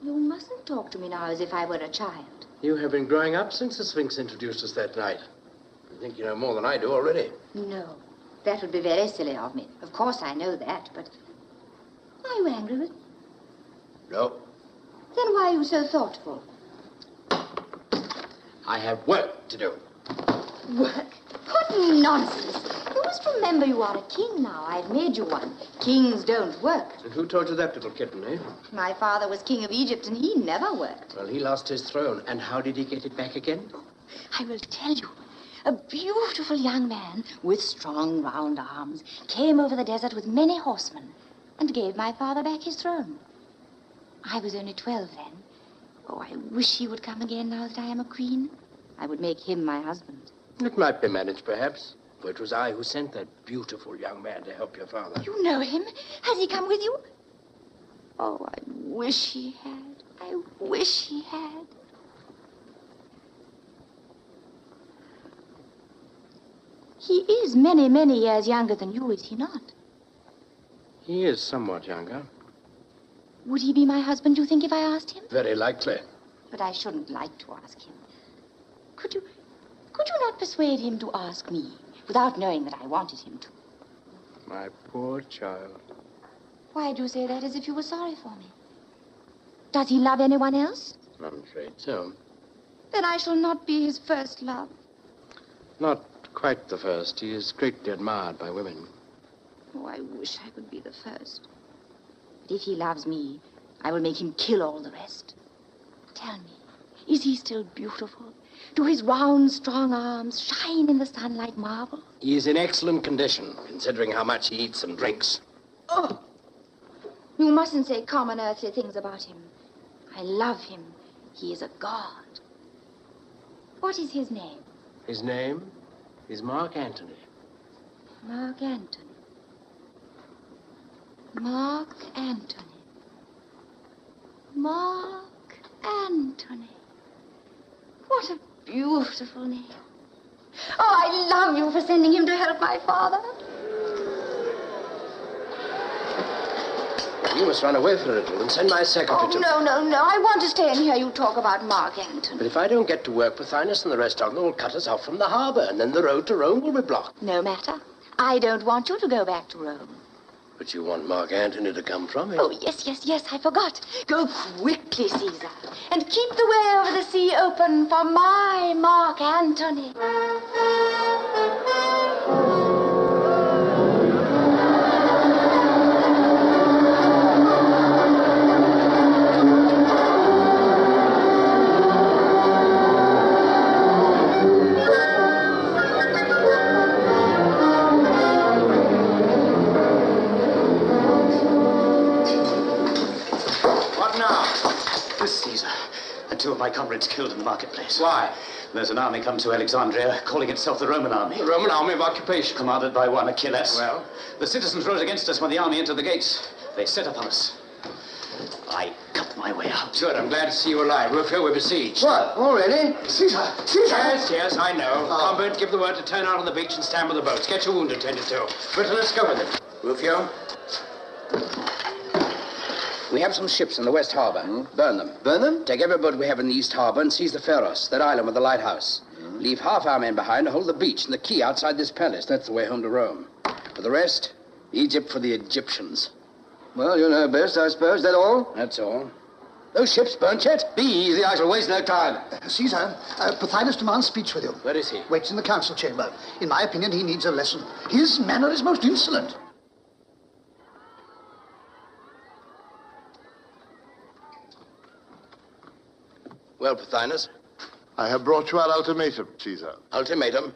Speaker 6: You mustn't talk to me now as if I were a child.
Speaker 15: You have been growing up since the Sphinx introduced us that night. I think you know more than I do already.
Speaker 6: No, that would be very silly of me. Of course I know that, but... Are you angry with me?
Speaker 15: No.
Speaker 6: Then why are you so thoughtful?
Speaker 15: I have work to do.
Speaker 6: Work? What nonsense! You must remember you are a king now. I've made you one. Kings don't work.
Speaker 15: And who told you that, little kitten, eh?
Speaker 6: My father was king of Egypt, and he never worked.
Speaker 15: Well, he lost his throne. And how did he get it back again?
Speaker 6: I will tell you. A beautiful young man with strong, round arms came over the desert with many horsemen and gave my father back his throne. I was only 12 then. Oh, I wish he would come again now that I am a queen. I would make him my husband.
Speaker 15: It might be managed, perhaps. For it was I who sent that beautiful young man to help your father.
Speaker 6: You know him? Has he come with you? Oh, I wish he had. I wish he had. He is many, many years younger than you, is he not?
Speaker 15: He is somewhat younger.
Speaker 6: Would he be my husband, do you think, if I asked him?
Speaker 15: Very likely.
Speaker 6: But I shouldn't like to ask him. Could you not persuade him to ask me without knowing that I wanted him to?
Speaker 15: My poor child.
Speaker 6: Why do you say that as if you were sorry for me? Does he love anyone else?
Speaker 15: I'm afraid so.
Speaker 6: Then I shall not be his first love.
Speaker 15: Not quite the first. He is greatly admired by women.
Speaker 6: Oh, I wish I could be the first. But if he loves me, I will make him kill all the rest. Tell me, is he still beautiful? Do his round, strong arms shine in the sun like marble?
Speaker 15: He is in excellent condition, considering how much he eats and drinks.
Speaker 6: Oh! You mustn't say common earthly things about him. I love him. He is a god. What is his name?
Speaker 15: His name is Mark Antony.
Speaker 6: Mark Antony. Mark Antony. Mark Antony. What a beautiful name. Oh, I love you for sending him to help my father.
Speaker 15: You must run away for a little and send my secretary to...
Speaker 6: No. I want to stay and hear you talk about Mark Antony.
Speaker 15: But if I don't get to work, Pothinus and the rest of them will cut us off from the harbor, and then the road to Rome will be blocked.
Speaker 6: No matter. I don't want you to go back to Rome.
Speaker 15: But you want Mark Antony to come from it?
Speaker 6: Oh, yes, I forgot. Go quickly, Caesar, and keep the way over the sea open for my Mark Antony.
Speaker 16: Caesar, and 2 of my comrades killed in the marketplace.
Speaker 15: Why?
Speaker 16: There's an army come to Alexandria, calling itself the Roman army.
Speaker 15: The Roman army of occupation.
Speaker 16: Commanded by one Achilles.
Speaker 15: Well?
Speaker 16: The citizens rose against us when the army entered the gates. They set upon us. I cut my way out.
Speaker 15: Good, I'm glad to see you alive. Rufio, we're besieged.
Speaker 8: What, already?
Speaker 14: Caesar!
Speaker 15: Yes, I know. Combat, give the word to turn out on the beach and stand with the boats. Get your wounded tended to. Britain, let's go with it. Rufio? We have some ships in the West Harbor. Burn them.
Speaker 8: Burn them?
Speaker 15: Take every boat we have in the East Harbor and seize the Pharos, that island with the lighthouse. Leave half our men behind to hold the beach and the key outside this palace. That's the way home to Rome. For the rest, Egypt for the Egyptians.
Speaker 8: Well, you know best, I suppose. That all?
Speaker 15: That's all. Those ships burnt yet?
Speaker 8: Be easy. I shall waste no time.
Speaker 14: Caesar, Pothinus demands speech with you.
Speaker 15: Where is he?
Speaker 14: Waits in the council chamber. In my opinion, he needs a lesson. His manner is most insolent.
Speaker 15: Well, Pothinus?
Speaker 10: I have brought you our ultimatum, Caesar.
Speaker 15: Ultimatum?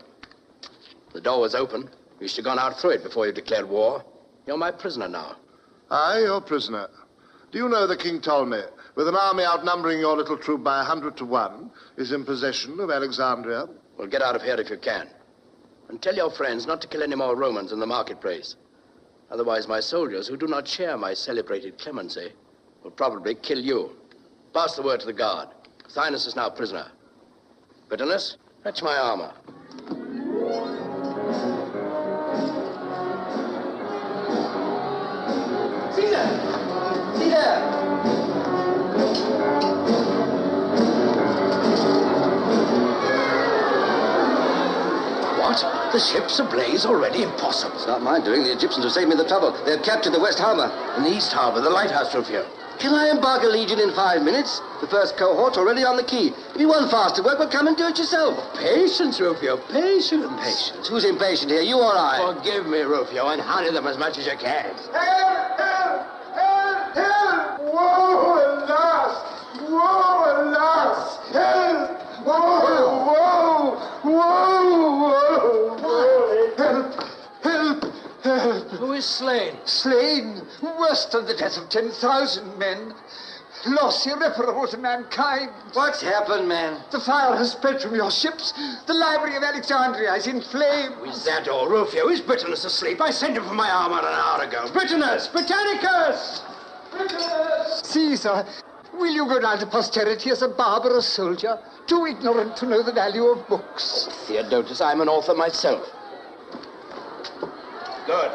Speaker 15: The door was open. You should have gone out through it before you declared war. You're my prisoner now.
Speaker 10: Aye, your prisoner. Do you know that King Ptolemy, with an army outnumbering your little troop by 100 to 1, is in possession of Alexandria?
Speaker 15: Well, get out of here if you can. And tell your friends not to kill any more Romans in the marketplace. Otherwise, my soldiers, who do not share my celebrated clemency, will probably kill you. Pass the word to the guard. Pothinus is now prisoner. Bitterness, fetch my armor.
Speaker 8: Caesar! Caesar!
Speaker 15: What? The ship's ablaze already? Impossible.
Speaker 8: It's not my doing. The Egyptians have saved me the trouble. They've captured the West Harbor.
Speaker 15: In the East Harbor, the lighthouse, Rufio.
Speaker 8: Can I embark a legion in 5 minutes? The first cohort's already on the quay. If you want faster work, well, come and do it yourself.
Speaker 15: Patience, Rufio, patience.
Speaker 8: Patience? Who's impatient here, you or I?
Speaker 15: Forgive me, Rufio, and hurry them as much as you can.
Speaker 10: Help! Help! Help! Help! Woe, alas! Woe, alas! Help! Woe! Woe! Woe! Woe! Help! Help! Help!
Speaker 12: Who is slain? Slain? Worse than the death of 10,000 men. Loss irreparable to mankind.
Speaker 8: What's happened, man?
Speaker 12: The fire has spread from your ships. The library of Alexandria is in flames.
Speaker 15: Is that all, Rufio? Is Britannicus asleep? I sent him for my armor an hour ago. Britannicus! Britannicus!
Speaker 12: Britannicus! Caesar, will you go down to posterity as a barbarous soldier, too ignorant to know the value of books?
Speaker 15: Theodotus, I'm an author myself. Good.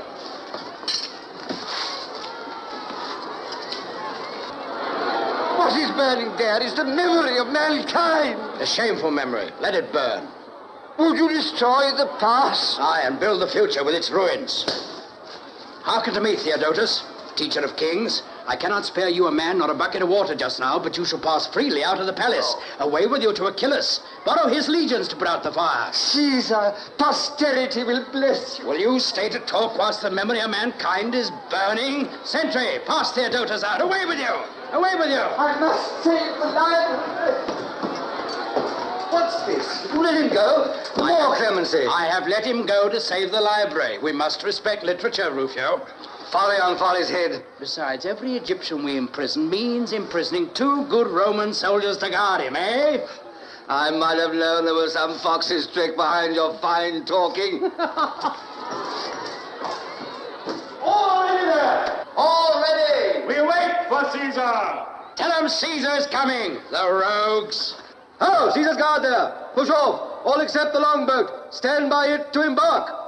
Speaker 12: What is burning there is the memory of mankind.
Speaker 15: A shameful memory. Let it burn.
Speaker 12: Would you destroy the past?
Speaker 15: Aye, and build the future with its ruins. Hearken to me, Theodotus, teacher of kings. I cannot spare you a man nor a bucket of water just now, but you shall pass freely out of the palace. Away with you to Achilles. Borrow his legions to put out the fire.
Speaker 12: Caesar, posterity will bless you.
Speaker 15: Will you stay to talk whilst the memory of mankind is burning? Sentry, pass Theodotus out. Away with you! Away with you!
Speaker 12: I must save the library. What's this? You let him go?
Speaker 15: More clemency. I have let him go to save the library. We must respect literature, Rufio.
Speaker 8: Folly on folly's head.
Speaker 15: Besides, every Egyptian we imprison means imprisoning 2 good Roman soldiers to guard him, eh?
Speaker 8: I might have known there was some fox's trick behind your fine talking.
Speaker 15: All ready there!
Speaker 8: All ready!
Speaker 15: We wait for Caesar! Tell him Caesar's coming, the rogues!
Speaker 8: Oh, Caesar's guard there! Push off! All except the longboat. Stand by it to embark.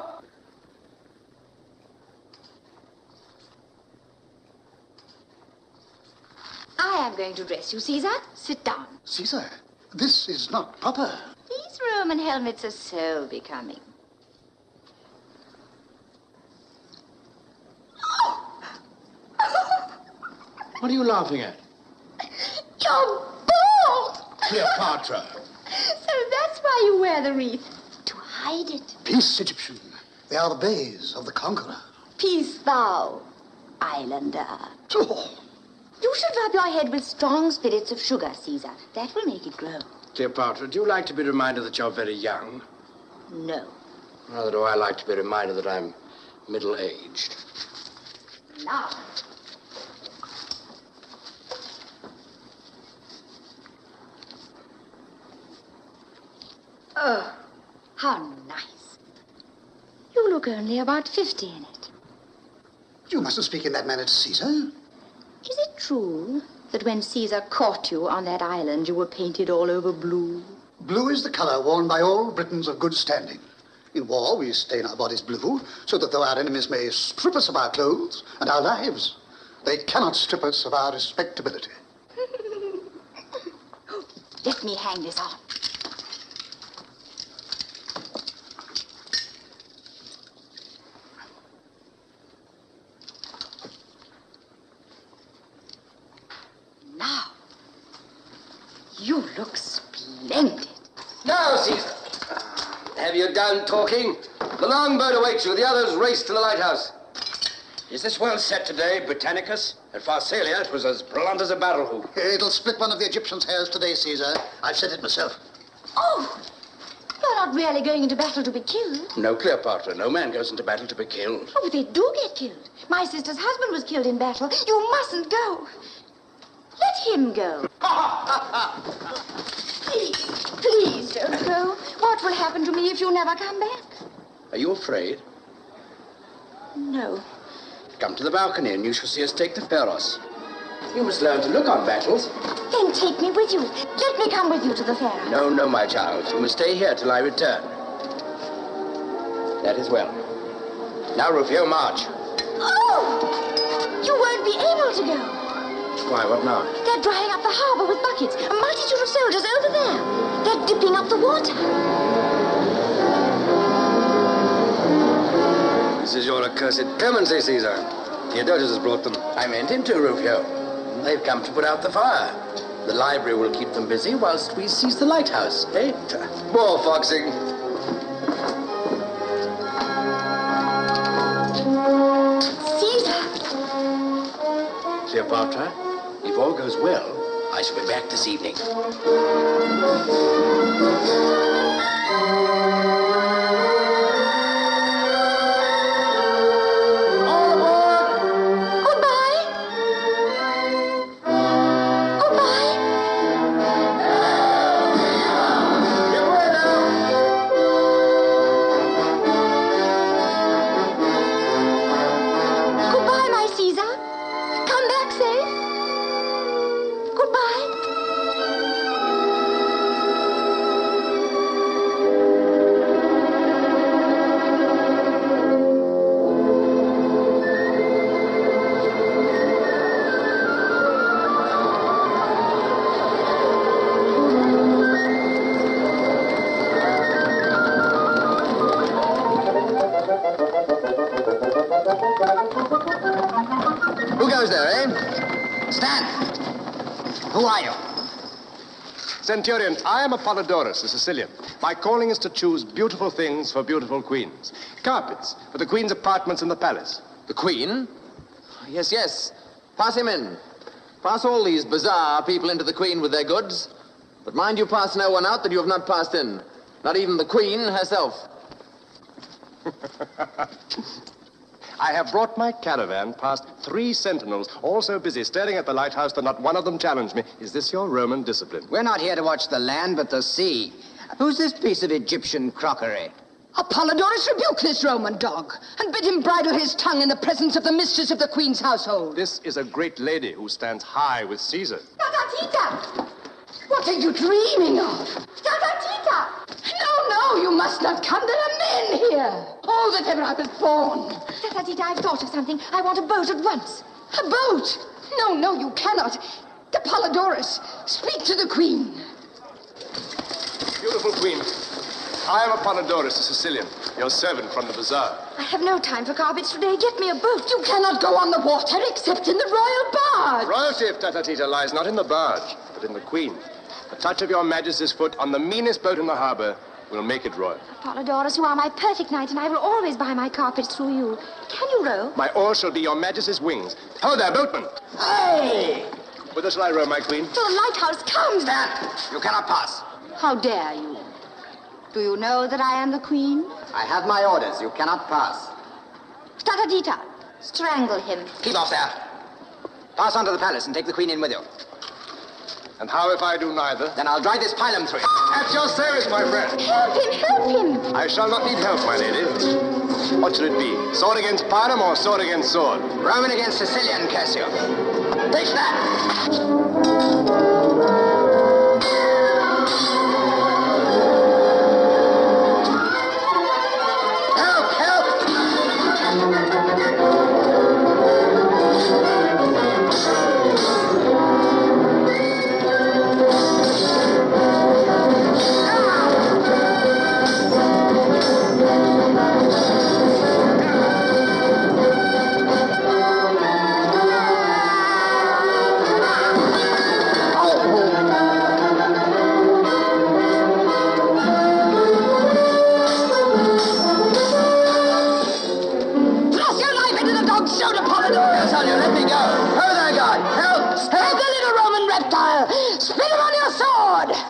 Speaker 6: I am going to dress you, Caesar. Sit down.
Speaker 14: Caesar, this is not proper.
Speaker 6: These Roman helmets are so becoming.
Speaker 15: What are you laughing at?
Speaker 6: You're bald!
Speaker 15: Cleopatra.
Speaker 6: So that's why you wear the wreath. To hide it.
Speaker 14: Peace, Egyptian. They are the bays of the conqueror.
Speaker 6: Peace thou, islander.
Speaker 14: Oh.
Speaker 6: You should rub your head with strong spirits of sugar, Caesar. That will make it grow.
Speaker 15: Cleopatra, do you like to be reminded that you're very young?
Speaker 6: No.
Speaker 15: Rather do I like to be reminded that I'm middle-aged.
Speaker 6: Now. Oh, how nice. You look only about 50 in it.
Speaker 14: You mustn't speak in that manner to Caesar.
Speaker 6: Is it true that when Caesar caught you on that island, you were painted all over blue?
Speaker 14: Blue is the color worn by all Britons of good standing. In war, we stain our bodies blue, so that though our enemies may strip us of our clothes and our lives, they cannot strip us of our respectability.
Speaker 6: Let me hang this on. Now, you look splendid.
Speaker 8: Now, Caesar, have you done talking? The longboat awaits you. The others race to the lighthouse.
Speaker 15: Is this well set today, Britannicus? At Pharsalia, it was as blunt as a battle hoop.
Speaker 14: It'll split one of the Egyptians' hairs today, Caesar. I've said it myself.
Speaker 6: Oh, you're not really going into battle to be killed.
Speaker 15: No, Cleopatra. No man goes into battle to be killed.
Speaker 6: Oh, but they do get killed. My sister's husband was killed in battle. You mustn't go. Let him go. Please don't go. What will happen to me if you never come back?
Speaker 15: Are you afraid?
Speaker 6: No.
Speaker 15: Come to the balcony and you shall see us take the Pharos. You must learn to look on battles.
Speaker 6: Then take me with you. Let me come with you to the fair.
Speaker 15: No, no, my child. You must stay here till I return. That is well. Now, Rufio, march.
Speaker 6: Oh! You won't be able to go.
Speaker 15: Why, what now?
Speaker 6: They're drying up the harbor with buckets. A multitude of soldiers over there. They're dipping up the water.
Speaker 8: This is your accursed clemency, Caesar. Theodotus has brought them.
Speaker 15: I meant him to, Rufio. They've come to put out the fire. The library will keep them busy whilst we seize the lighthouse, eh?
Speaker 8: More foxing.
Speaker 6: Caesar!
Speaker 15: Cleopatra, if all goes well, I shall be back this evening. here, eh? Stand! Who are you?
Speaker 17: Centurion, I am Apollodorus, the Sicilian. My calling is to choose beautiful things for beautiful queens. Carpets for the queen's apartments in the palace.
Speaker 7: The queen? Yes, yes. Pass him in. Pass all these bizarre people into the queen with their goods. But mind you pass no one out that you have not passed in. Not even the queen herself.
Speaker 17: I have brought my caravan past 3 sentinels, all so busy staring at the lighthouse that not one of them challenged me. Is this your Roman discipline?
Speaker 15: We're not here to watch the land, but the sea. Who's this piece of Egyptian crockery?
Speaker 2: Apollodorus, rebuke this Roman dog, and bid him bridle his tongue in the presence of the mistress of the queen's household.
Speaker 17: This is a great lady who stands high with Caesar.
Speaker 2: Tatatita! What are you dreaming of? Tatatita! No, you must not come. There are men here. Oh, that ever I was born.
Speaker 6: Tatatita, I've thought of something. I want a boat at once.
Speaker 2: A boat? No, you cannot. Apollodorus, speak to the queen.
Speaker 17: Beautiful queen, I am Apollodorus, the Sicilian, your servant from the bazaar.
Speaker 6: I have no time for carpets today. Get me a boat.
Speaker 2: You cannot go on the water except in the royal barge.
Speaker 17: Royalty of Tatatita lies not in the barge, but in the queen. A touch of your majesty's foot on the meanest boat in the harbor will make it royal.
Speaker 6: Apollodorus, you are my perfect knight, and I will always buy my carpets through you. Can you row?
Speaker 17: My oar shall be your majesty's wings. Ho there, boatman!
Speaker 15: Hey!
Speaker 17: Whither shall I row, my queen?
Speaker 6: To the lighthouse, come!
Speaker 15: Stand! You cannot pass.
Speaker 6: How dare you? Do you know that I am the queen?
Speaker 15: I have my orders. You cannot pass.
Speaker 6: Tatatita, strangle him.
Speaker 15: Keep off there. Pass on to the palace and take the queen in with you.
Speaker 17: And how if I do neither?
Speaker 15: Then I'll drive this pilum through it.
Speaker 17: At your service, my friend.
Speaker 6: Help him!
Speaker 17: I shall not need help, my lady. What shall it be? Sword against pilum or sword against sword?
Speaker 15: Roman against Sicilian, Cassio. Take that!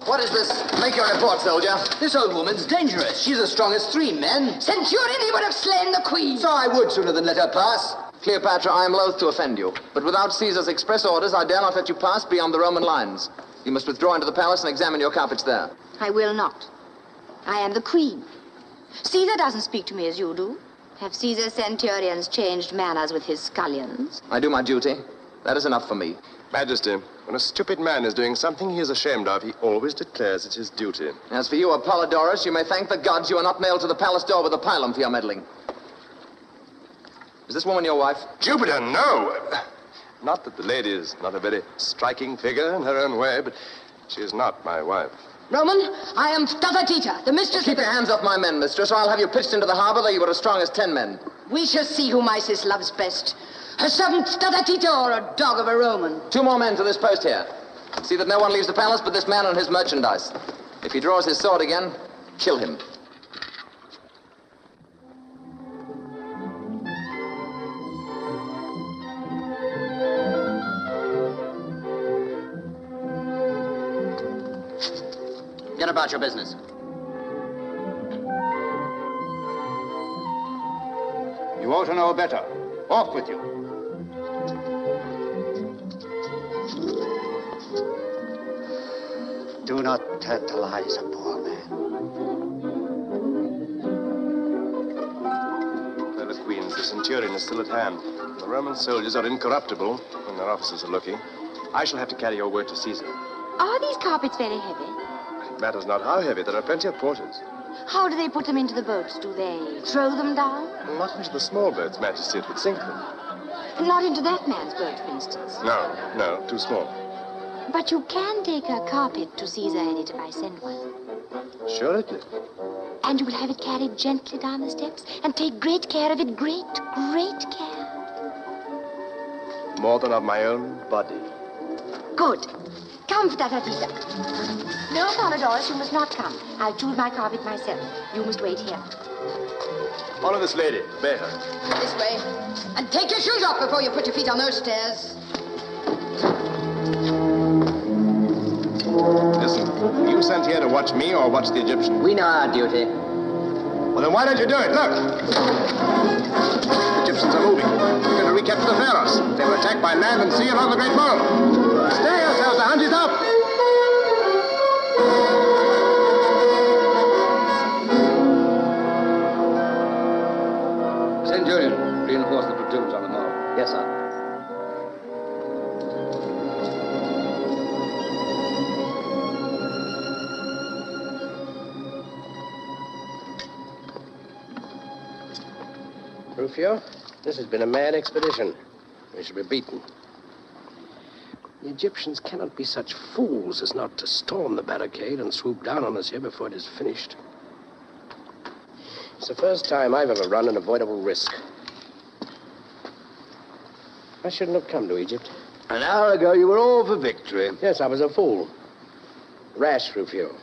Speaker 7: What is this? Make your report, soldier.
Speaker 15: This old woman's dangerous. She's as strong as 3 men.
Speaker 2: Centurion, he would have slain the queen.
Speaker 15: So I would sooner than let her pass.
Speaker 7: Cleopatra, I am loath to offend you, but without Caesar's express orders, I dare not let you pass beyond the Roman lines. You must withdraw into the palace and examine your carpets there.
Speaker 6: I will not. I am the queen. Caesar doesn't speak to me as you do. Have Caesar's centurions changed manners with his scullions?
Speaker 7: I do my duty. That is enough for me.
Speaker 17: Majesty, when a stupid man is doing something he is ashamed of, he always declares it his duty.
Speaker 7: As for you, Apollodorus, you may thank the gods you are not nailed to the palace door with a pilum for your meddling. Is this woman your wife?
Speaker 17: Jupiter, no! Not that the lady is not a very striking figure in her own way, but she is not my wife.
Speaker 2: Roman, I am Tatatita, the mistress
Speaker 7: Keep your hands off my men, mistress, or I'll have you pitched into the harbor though you were as strong as 10 men.
Speaker 2: We shall see whom Isis loves best. Her servant Tatatita or a dog of a Roman.
Speaker 7: 2 more men to this post here. See that no one leaves the palace but this man and his merchandise. If he draws his sword again, kill him.
Speaker 15: Get about your business.
Speaker 17: You ought to know better. Off with you.
Speaker 14: Do not tantalize a poor man.
Speaker 17: Well, the queens, the centurion is still at hand. The Roman soldiers are incorruptible when their officers are looking. I shall have to carry your word to Caesar.
Speaker 6: Are these carpets very heavy?
Speaker 17: It matters not how heavy. There are plenty of porters.
Speaker 6: How do they put them into the boats? Do they throw them down?
Speaker 17: Not into the small boats, Majesty. It would sink them.
Speaker 6: Not into that man's boat, for instance.
Speaker 17: No, too small.
Speaker 6: But you can take a carpet to Caesar in it if I send one.
Speaker 17: Assuredly.
Speaker 6: And you will have it carried gently down the steps and take great care of it. Great care.
Speaker 17: more than of my own body.
Speaker 2: Good. Come, Tita. No, Polydorus, you must not come. I'll choose my carpet myself. You must wait here.
Speaker 17: Follow this lady. Obey her.
Speaker 2: This way. And take your shoes off before you put your feet on those stairs.
Speaker 17: Listen, were you sent here to watch me or watch the Egyptians?
Speaker 15: We know our duty.
Speaker 17: Well, then why don't you do it? Look! The Egyptians are moving. We're going to recapture the pharaohs. They were attacked by land and sea along the Great Mole. Stay yourselves, the hunt is up!
Speaker 8: Centurion, reinforce the platoons on the mole.
Speaker 15: Yes, sir. Rufio, this has been a mad expedition. We shall be beaten. The Egyptians cannot be such fools as not to storm the barricade and swoop down on us here before it is finished. It's the first time I've ever run an avoidable risk. I shouldn't have come to Egypt. An hour ago, you were all for victory. Yes, I was a fool. Rash, Rufio.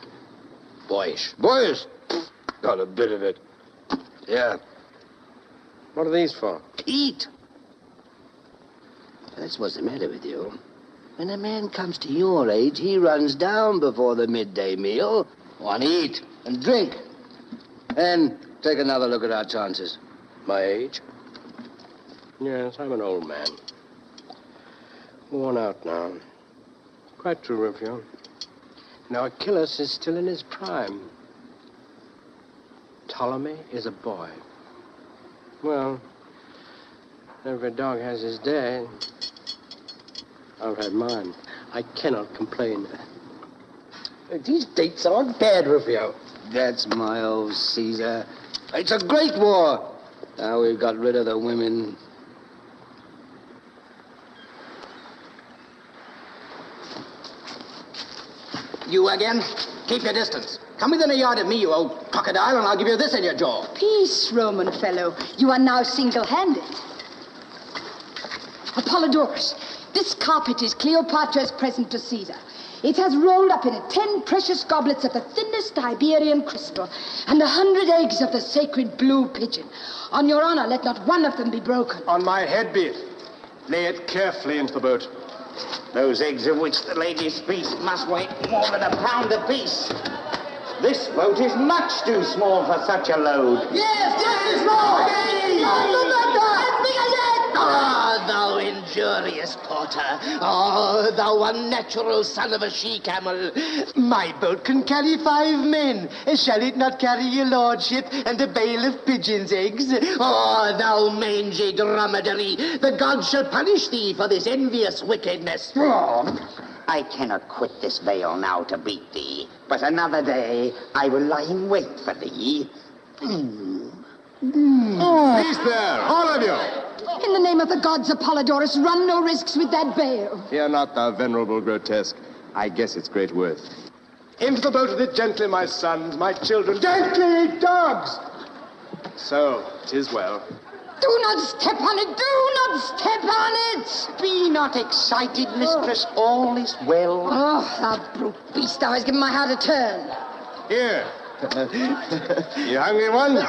Speaker 15: Boyish.
Speaker 13: Boys, not a bit of it.
Speaker 15: Yeah. What are these for?
Speaker 13: Eat.
Speaker 15: That's what's the matter with you. When a man comes to your age, he runs down before the midday meal.
Speaker 8: Want to eat and drink. And take another look at our chances.
Speaker 15: My age? Yes, I'm an old man. Worn out now. Quite true, Rufio. Now, Achilles is still in his prime. Ptolemy is a boy. Well, every dog has his day. I've had mine. I cannot complain. These dates aren't bad, Rufio.
Speaker 8: That's my old Caesar. It's a great war. Now we've got rid of the women.
Speaker 12: You again? Keep your distance. Come within a yard of me, you old crocodile, and I'll give you this in your jaw.
Speaker 2: Peace, Roman fellow. You are now single-handed. Apollodorus, this carpet is Cleopatra's present to Caesar. It has rolled up in it 10 precious goblets of the thinnest Iberian crystal and 100 eggs of the sacred blue pigeon. On your honor, let not one of them be broken.
Speaker 17: On my head be it. Lay it carefully into the boat.
Speaker 18: Those eggs of which the lady speaks must weigh more than a pound apiece. This boat is much too small for such a load.
Speaker 12: Yes, yes, Lord!
Speaker 18: Ah, thou injurious porter. Oh, thou unnatural son of a she-camel.
Speaker 19: My boat can carry 5 men. Shall it not carry your lordship and a bale of pigeons' eggs?
Speaker 18: Oh, thou mangy dromedary. The gods shall punish thee for this envious wickedness. I cannot quit this vale now to beat thee, but another day I will lie in wait for thee.
Speaker 17: Cease there, all of you!
Speaker 2: In the name of the gods, Apollodorus, run no risks with that bale.
Speaker 17: Fear not, thou venerable grotesque. I guess it's great worth. Into the boat with it gently, my sons, my children. Gently, dogs! So, 'tis well.
Speaker 2: Do not step on it! Do not step on it!
Speaker 18: Be not excited, mistress. All is well.
Speaker 2: Oh, thou brute beast, thou hast given my heart a turn.
Speaker 17: Here. You hungry ones?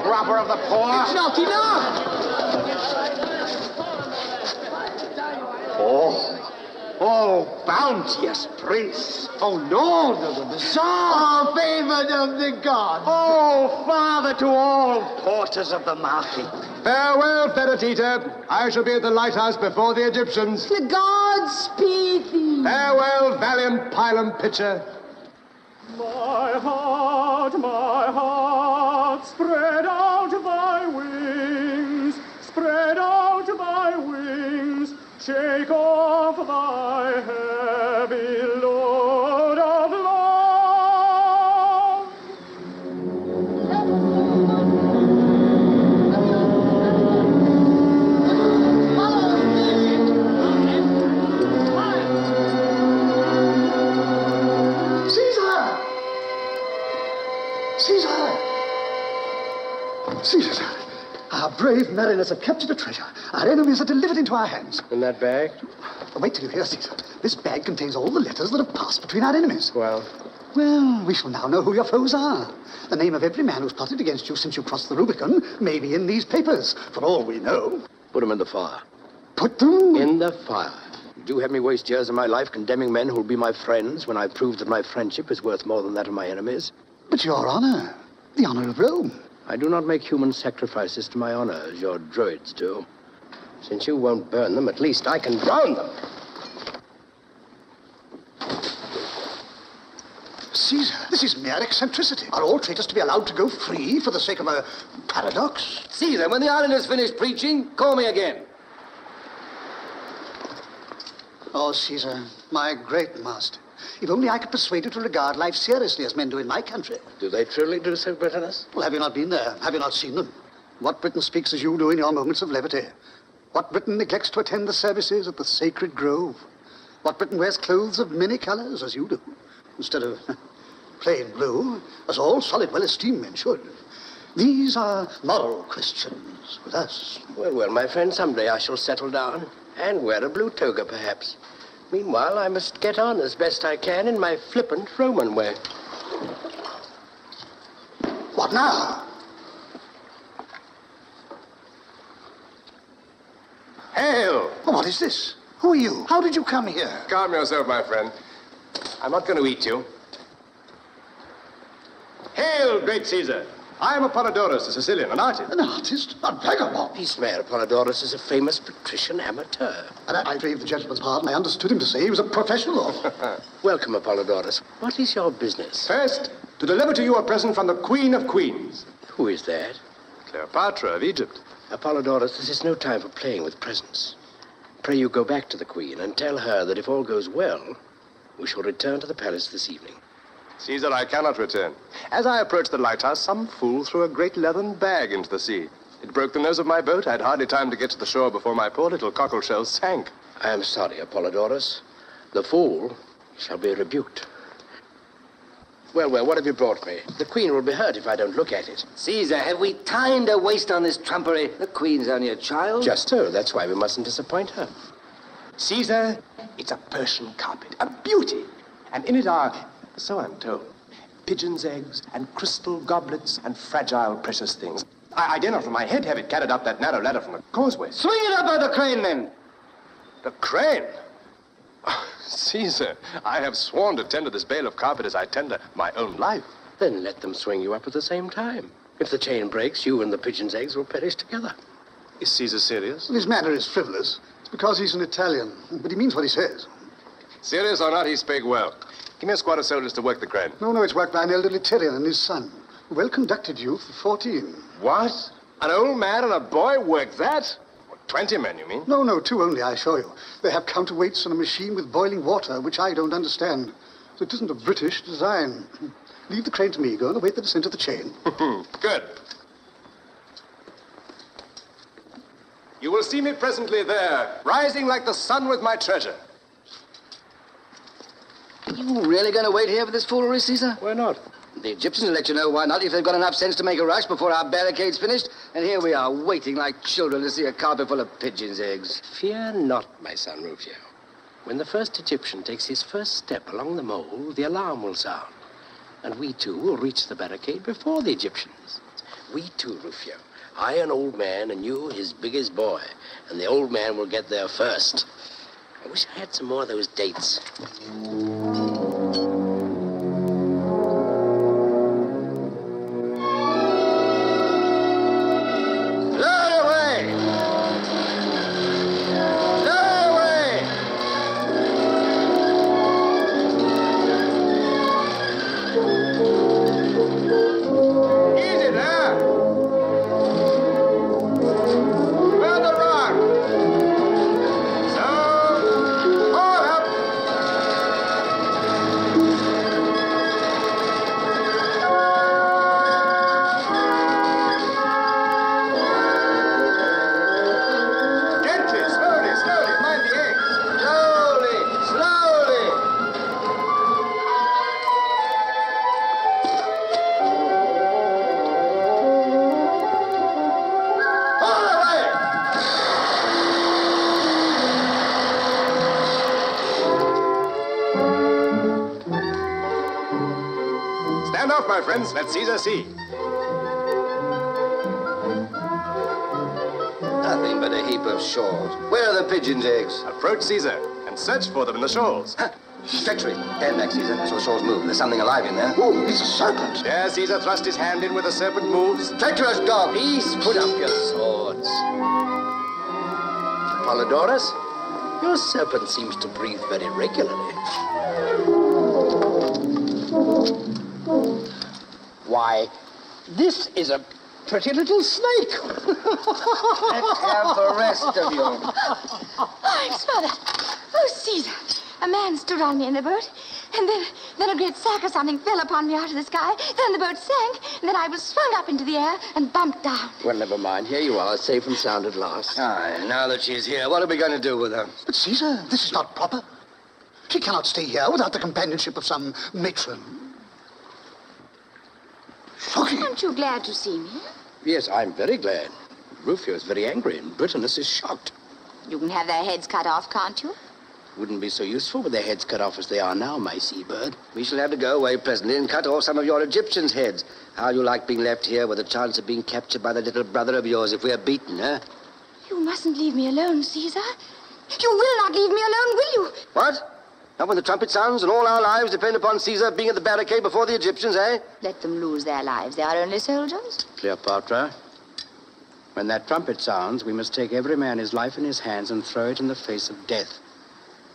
Speaker 18: Robber of the poor.
Speaker 12: It's not enough!
Speaker 18: Oh, bounteous prince.
Speaker 19: Oh, Lord of the Tsar! Oh, favored of the gods!
Speaker 18: Oh, father to all porters of the market.
Speaker 17: Farewell, Perdita. I shall be at the lighthouse before the Egyptians.
Speaker 2: The gods speed thee.
Speaker 17: Farewell, valiant pilum pitcher.
Speaker 20: My heart, spread out thy wings, spread out thy wings, shake off thy heavy load of love.
Speaker 14: Caesar! Our brave mariners have captured a treasure. Our enemies are delivered into our hands.
Speaker 15: In that bag?
Speaker 14: Wait till you hear, Caesar. This bag contains all the letters that have passed between our enemies.
Speaker 15: Well?
Speaker 14: Well, we shall now know who your foes are. The name of every man who's plotted against you since you crossed the Rubicon may be in these papers, for all we know.
Speaker 15: Put them in the fire.
Speaker 14: Put them?
Speaker 15: In the fire. You do have me waste years of my life condemning men who'll be my friends when I prove that my friendship is worth more than that of my enemies.
Speaker 14: But your honor, the honor of Rome.
Speaker 15: I do not make human sacrifices to my honor as your druids do. Since you won't burn them, at least I can drown them.
Speaker 14: Caesar, this is mere eccentricity. Are all traitors to be allowed to go free for the sake of a paradox?
Speaker 15: Caesar, when the islanders finish preaching, call me again.
Speaker 14: Oh, Caesar, my great master. If only I could persuade you to regard life seriously as men do in my country.
Speaker 15: Do they truly do so, Britannicus?
Speaker 14: Well, have you not been there? Have you not seen them? What Briton speaks as you do in your moments of levity? What Briton neglects to attend the services at the sacred grove? What Briton wears clothes of many colors as you do, instead of plain blue, as all solid, well-esteemed men should? These are moral questions with us.
Speaker 15: Well, well, my friend, someday I shall settle down and wear a blue toga, perhaps. Meanwhile, I must get on as best I can in my flippant Roman way.
Speaker 14: What now?
Speaker 17: Hail!
Speaker 14: Oh, what is this? Who are you? How did you come here?
Speaker 17: Calm yourself, my friend. I'm not going to eat you. Hail, great Caesar! I am Apollodorus, a Sicilian, an artist.
Speaker 14: An artist? A vagabond?
Speaker 15: Peace, Mayor. Apollodorus is a famous patrician amateur.
Speaker 14: And I crave the gentleman's pardon. I understood him to say he was a professional.
Speaker 15: Welcome, Apollodorus. What is your business?
Speaker 17: First, to deliver to you a present from the Queen of Queens.
Speaker 15: Who is that?
Speaker 17: Cleopatra of Egypt.
Speaker 15: Apollodorus, this is no time for playing with presents. Pray you go back to the Queen and tell her that if all goes well, we shall return to the palace this evening.
Speaker 17: Caesar, I cannot return. As I approached the lighthouse, some fool threw a great leathern bag into the sea. It broke the nose of my boat. I had hardly time to get to the shore before my poor little cockle shell sank.
Speaker 15: I am sorry, Apollodorus. The fool shall be rebuked. Well, well, what have you brought me? The Queen will be hurt if I don't look at it.
Speaker 8: Caesar, have we time to waste on this trumpery? The Queen's only a child.
Speaker 15: Just so. That's why we mustn't disappoint her.
Speaker 17: Caesar, it's a Persian carpet, a beauty. And in it are, so I'm told, pigeon's eggs and crystal goblets and fragile precious things. I dare not from my head have it carried up that narrow ladder from the causeway.
Speaker 8: Swing it up by the crane, then.
Speaker 17: The crane? Oh, Caesar, I have sworn to tender this bale of carpet as I tender my own life.
Speaker 15: Then let them swing you up at the same time. If the chain breaks, you and the pigeon's eggs will perish together.
Speaker 17: Is Caesar serious?
Speaker 14: His manner is frivolous. It's because he's an Italian, but he means what he says.
Speaker 17: Serious or not, he spake well. Give me a squad of soldiers to work the crane.
Speaker 14: No, it's worked by an elderly Tyrian and his son. A well-conducted youth of 14.
Speaker 17: What? An old man and a boy work that? 20 men, you mean?
Speaker 14: No, 2 only, I assure you. They have counterweights and a machine with boiling water, which I don't understand. So it isn't a British design. Leave the crane to me. Go and await the descent of the chain.
Speaker 17: Good. You will see me presently there, rising like the sun with my treasure.
Speaker 8: Are you really going to wait here for this foolery, Caesar?
Speaker 15: Why not?
Speaker 8: The Egyptians will let you know why not if they've got enough sense to make a rush before our barricade's finished. And here we are, waiting like children to see a carpet full of pigeons' eggs.
Speaker 15: Fear not, my son Rufio. When the first Egyptian takes his first step along the mole, the alarm will sound. And we too will reach the barricade before the Egyptians. We too, Rufio. I, an old man, and you, his biggest boy. And the old man will get there first. I wish I had some more of those dates.
Speaker 17: Stand off, my friends. Let Caesar see.
Speaker 8: Nothing but a heap of shawls. Where are the pigeons' eggs?
Speaker 17: Approach Caesar and search for them in the shawls.
Speaker 8: Treachery. Stand back, Caesar. I saw shawls move. There's something alive in there.
Speaker 14: Oh, it's a serpent.
Speaker 17: There, Caesar thrust his hand in where the serpent moves.
Speaker 8: Treacherous dog.
Speaker 15: Please put up your swords. Apollodorus, your serpent seems to breathe very regularly. Why, this is a pretty little snake.
Speaker 8: Let's have the rest of you.
Speaker 2: Thanks, Mother. Oh, Caesar. A man stood on me in the boat, and then a great sack or something fell upon me out of the sky. Then the boat sank, and then I was swung up into the air and bumped down.
Speaker 15: Well, never mind. Here you are, safe and sound at last.
Speaker 8: Aye, now that she's here, what are we going to do with her?
Speaker 14: But, Caesar, this is not proper. She cannot stay here without the companionship of some matron. Shocking.
Speaker 2: Aren't you glad to see me?
Speaker 15: Yes, I'm very glad. Rufio is very angry, and Britannicus is shocked.
Speaker 2: You can have their heads cut off, can't you?
Speaker 15: Wouldn't be so useful with their heads cut off as they are now, my seabird.
Speaker 8: We shall have to go away presently and cut off some of your Egyptians' heads. How you like being left here with a chance of being captured by the little brother of yours if we're beaten, eh?
Speaker 2: You mustn't leave me alone, Caesar. You will not leave me alone, will you?
Speaker 8: What? Not when the trumpet sounds and all our lives depend upon Caesar being at the barricade before the Egyptians, eh?
Speaker 2: Let them lose their lives. They are only soldiers.
Speaker 15: Cleopatra, when that trumpet sounds, we must take every man his life in his hands and throw it in the face of death.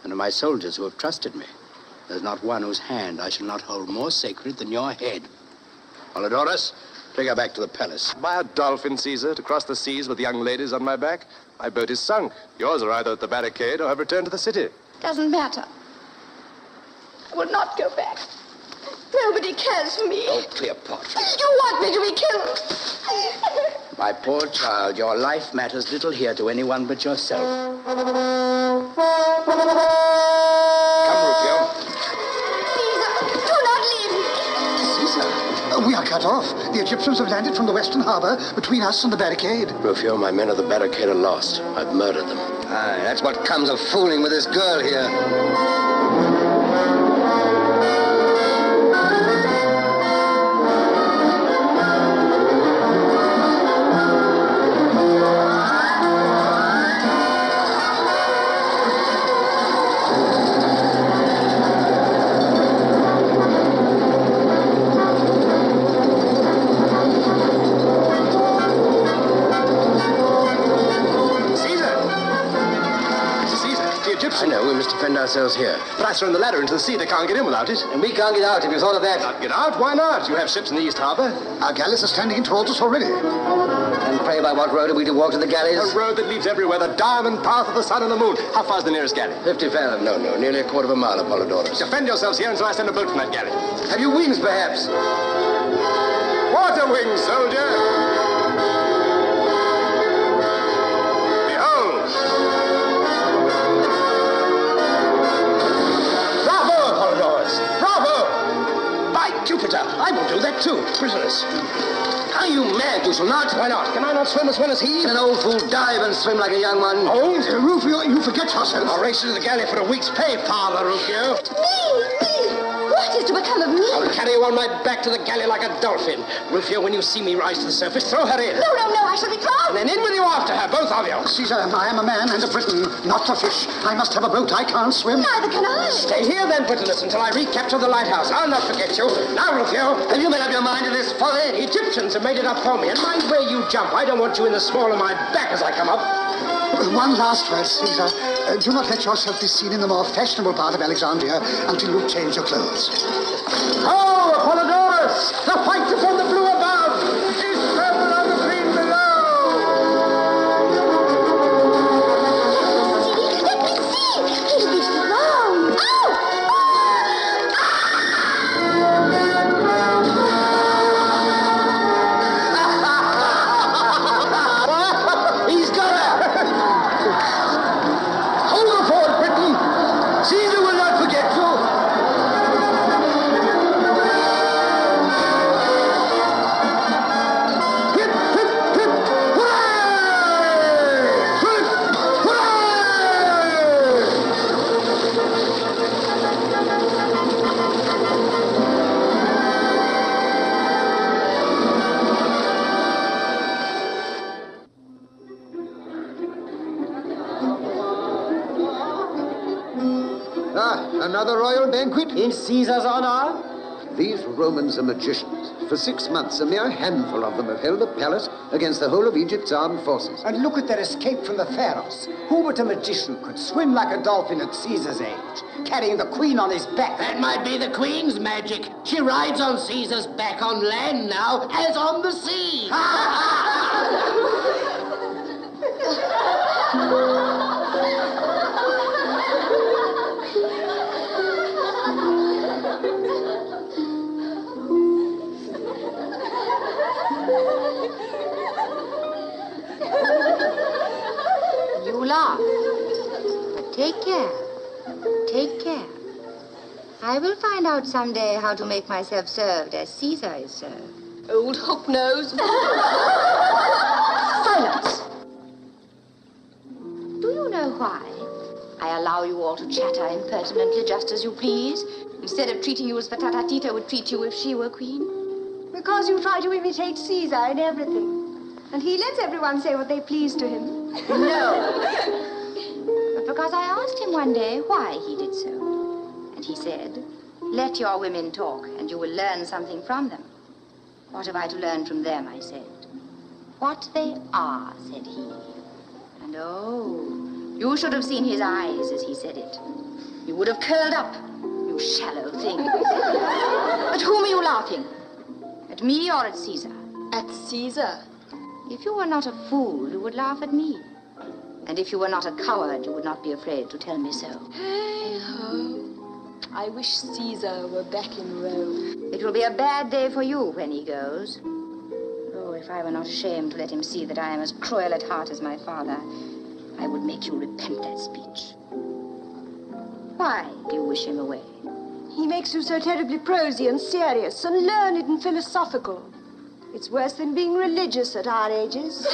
Speaker 15: And of my soldiers who have trusted me, there's not one whose hand I shall not hold more sacred than your head. Apollodorus, take her back to the palace.
Speaker 17: By a dolphin, Caesar, to cross the seas with young ladies on my back. My boat is sunk. Yours are either at the barricade or have returned to the city.
Speaker 2: Doesn't matter. I will not go back. Nobody cares for me.
Speaker 15: Oh, Cleopatra.
Speaker 2: You want me to be killed.
Speaker 15: My poor child, your life matters little here to anyone but yourself. Come, Rufio.
Speaker 2: Caesar, do not leave me.
Speaker 14: Caesar, we are cut off. The Egyptians have landed from the western harbor between us and the barricade.
Speaker 15: Rufio, my men of the barricade are lost. I've murdered them.
Speaker 8: Aye, that's what comes of fooling with this girl here.
Speaker 15: I know, we must defend ourselves here.
Speaker 17: But I thrown the ladder into the sea. They can't get in without it.
Speaker 8: And we can't get out if you thought of that.
Speaker 17: Not get out? Why not? You have ships in the East Harbor.
Speaker 14: Our galleys are standing in towards us already.
Speaker 8: And pray, by what road are we to walk to the galleys?
Speaker 17: A road that leads everywhere, the diamond path of the sun and the moon. How far's the nearest galley?
Speaker 8: 50 fathom.
Speaker 15: No, nearly a quarter of a mile, Apollodorus.
Speaker 17: Defend yourselves here until I send a boat from that galley.
Speaker 8: Have you wings, perhaps?
Speaker 17: Water wings, soldier!
Speaker 15: Jupiter, I will do that too, prisoners. Are you mad? You shall not.
Speaker 8: Why not? Can I not swim as well as he? Can an old fool dive and swim like a young one?
Speaker 14: Oh, Rufio, you forget yourself.
Speaker 15: I'll race you to the galley for a week's pay, Father Rufio.
Speaker 2: Me! What is to become of me?
Speaker 15: I'll carry you on my back to the galley like a dolphin. Rufio, when you see me rise to the surface, throw her in.
Speaker 2: No, I shall be drowned.
Speaker 15: And then in with you after her, both of you.
Speaker 14: Caesar, I am a man and a Briton, not a fish. I must have a boat. I can't swim.
Speaker 2: Neither can I.
Speaker 15: Stay here then, Britannicus, until I recapture the lighthouse. I'll not forget you. Now, Rufio, have you made up your mind to this folly? The Egyptians have made it up for me, and mind where you jump. I don't want you in the small of my back as I come up.
Speaker 14: One last word, Caesar. Do not let yourself be seen in the more fashionable part of Alexandria until you change your clothes.
Speaker 15: Oh, Apollodorus! The fight is on the blue above! Is purple on the green below!
Speaker 2: Let me see! He's reached the ground! Ow!
Speaker 15: He's got her! Hold the fort, Britain! Caesar will not forget you!
Speaker 14: banquet?
Speaker 19: In Caesar's honor?
Speaker 21: These Romans are magicians. For 6 months, a mere handful of them have held the palace against the whole of Egypt's armed forces.
Speaker 12: And look at their escape from the Pharaohs. Who but a magician could swim like a dolphin at Caesar's age, carrying the queen on his back?
Speaker 18: That might be the queen's magic. She rides on Caesar's back on land now, as on the sea.
Speaker 6: You laugh. But take care. Take care. I will find out someday how to make myself served as Caesar is served.
Speaker 2: Old hook-nose.
Speaker 6: Silence! Do you know why I allow you all to chatter impertinently just as you please, instead of treating you as Fatata Tita would treat you if she were queen?
Speaker 2: Because you try to imitate Caesar in everything. And he lets everyone say what they please to him.
Speaker 6: No. But because I asked him one day why he did so. And he said, let your women talk and you will learn something from them. What have I to learn from them, I said. What they are, said he. And oh, you should have seen his eyes as he said it. You would have curled up, you shallow thing. At whom are you laughing? At me or at Caesar?
Speaker 2: At Caesar.
Speaker 6: If you were not a fool, you would laugh at me. And if you were not a coward, you would not be afraid to tell me so.
Speaker 2: Hey-ho. I wish Caesar were back in Rome.
Speaker 6: It will be a bad day for you when he goes. Oh, if I were not ashamed to let him see that I am as cruel at heart as my father, I would make you repent that speech. Why do you wish him away?
Speaker 2: He makes you so terribly prosy and serious and learned and philosophical. It's worse than being religious at our ages.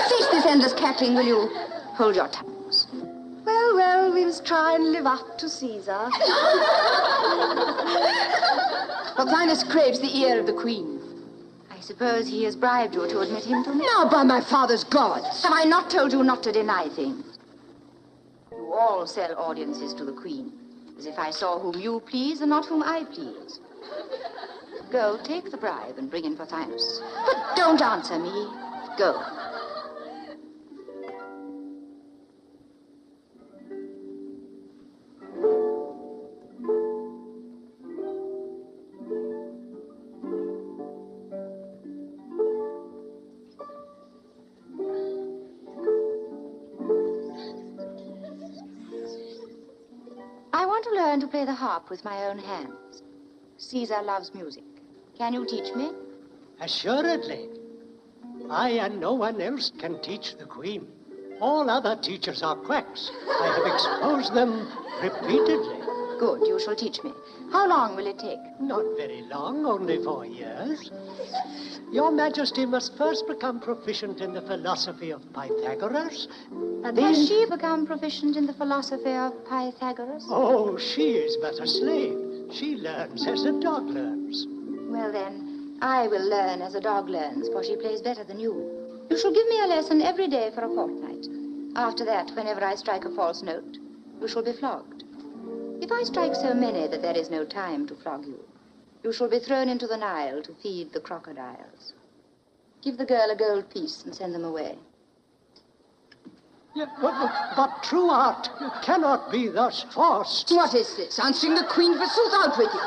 Speaker 6: Cease this endless cackling, will you? Hold your tongues.
Speaker 2: Well, well, we must try and live up to Caesar.
Speaker 6: Pothinus craves the ear of the queen. I suppose he has bribed you to admit him to me?
Speaker 2: Now, by my father's gods.
Speaker 6: Have I not told you not to deny things? You all sell audiences to the queen, as if I saw whom you please and not whom I please. Go, take the bribe and bring in Pothinus. But don't answer me. Go. I want to learn to play the harp with my own hands. Caesar loves music. Can you teach me?
Speaker 19: Assuredly. I and no one else can teach the queen. All other teachers are quacks. I have exposed them repeatedly.
Speaker 6: Good, you shall teach me. How long will it take?
Speaker 19: Not very long, only 4 years. Your Majesty must first become proficient in the philosophy of Pythagoras, and then...
Speaker 6: Has she become proficient in the philosophy of Pythagoras?
Speaker 19: Oh, she is but a slave. She learns as a dog learns.
Speaker 6: Well, then, I will learn as a dog learns, for she plays better than you. You shall give me a lesson every day for a fortnight. After that, whenever I strike a false note, you shall be flogged. If I strike so many that there is no time to flog you, you shall be thrown into the Nile to feed the crocodiles. Give the girl a gold piece and send them away.
Speaker 19: Yeah, but true art cannot be thus forced.
Speaker 2: What is this? Answering the queen, forsooth, out with you.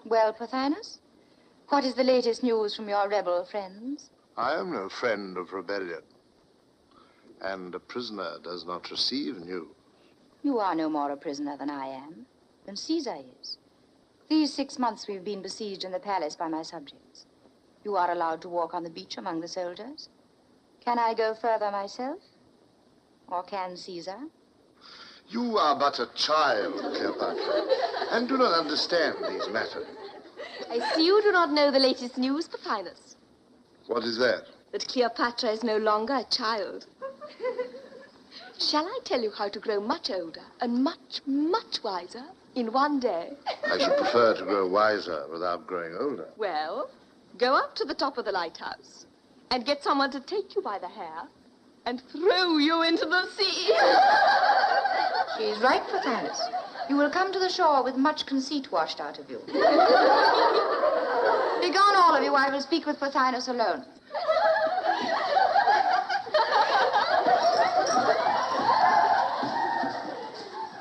Speaker 6: Well, Pothinus, what is the latest news from your rebel friends?
Speaker 10: I am no friend of rebellion, and a prisoner does not receive news.
Speaker 6: You are no more a prisoner than I am, than Caesar is. These 6 months we've been besieged in the palace by my subjects. You are allowed to walk on the beach among the soldiers. Can I go further myself? Or can Caesar?
Speaker 10: You are but a child, Cleopatra, and do not understand these matters.
Speaker 2: I see you do not know the latest news, Pothinus.
Speaker 10: What is that?
Speaker 2: That Cleopatra is no longer a child. Shall I tell you how to grow much older and much, much wiser in one day?
Speaker 10: I should prefer to grow wiser without growing older.
Speaker 2: Well, go up to the top of the lighthouse and get someone to take you by the hair and throw you into the sea.
Speaker 6: She is right, Pothinus. You will come to the shore with much conceit washed out of you. Begone, all of you. I will speak with Pothinus alone.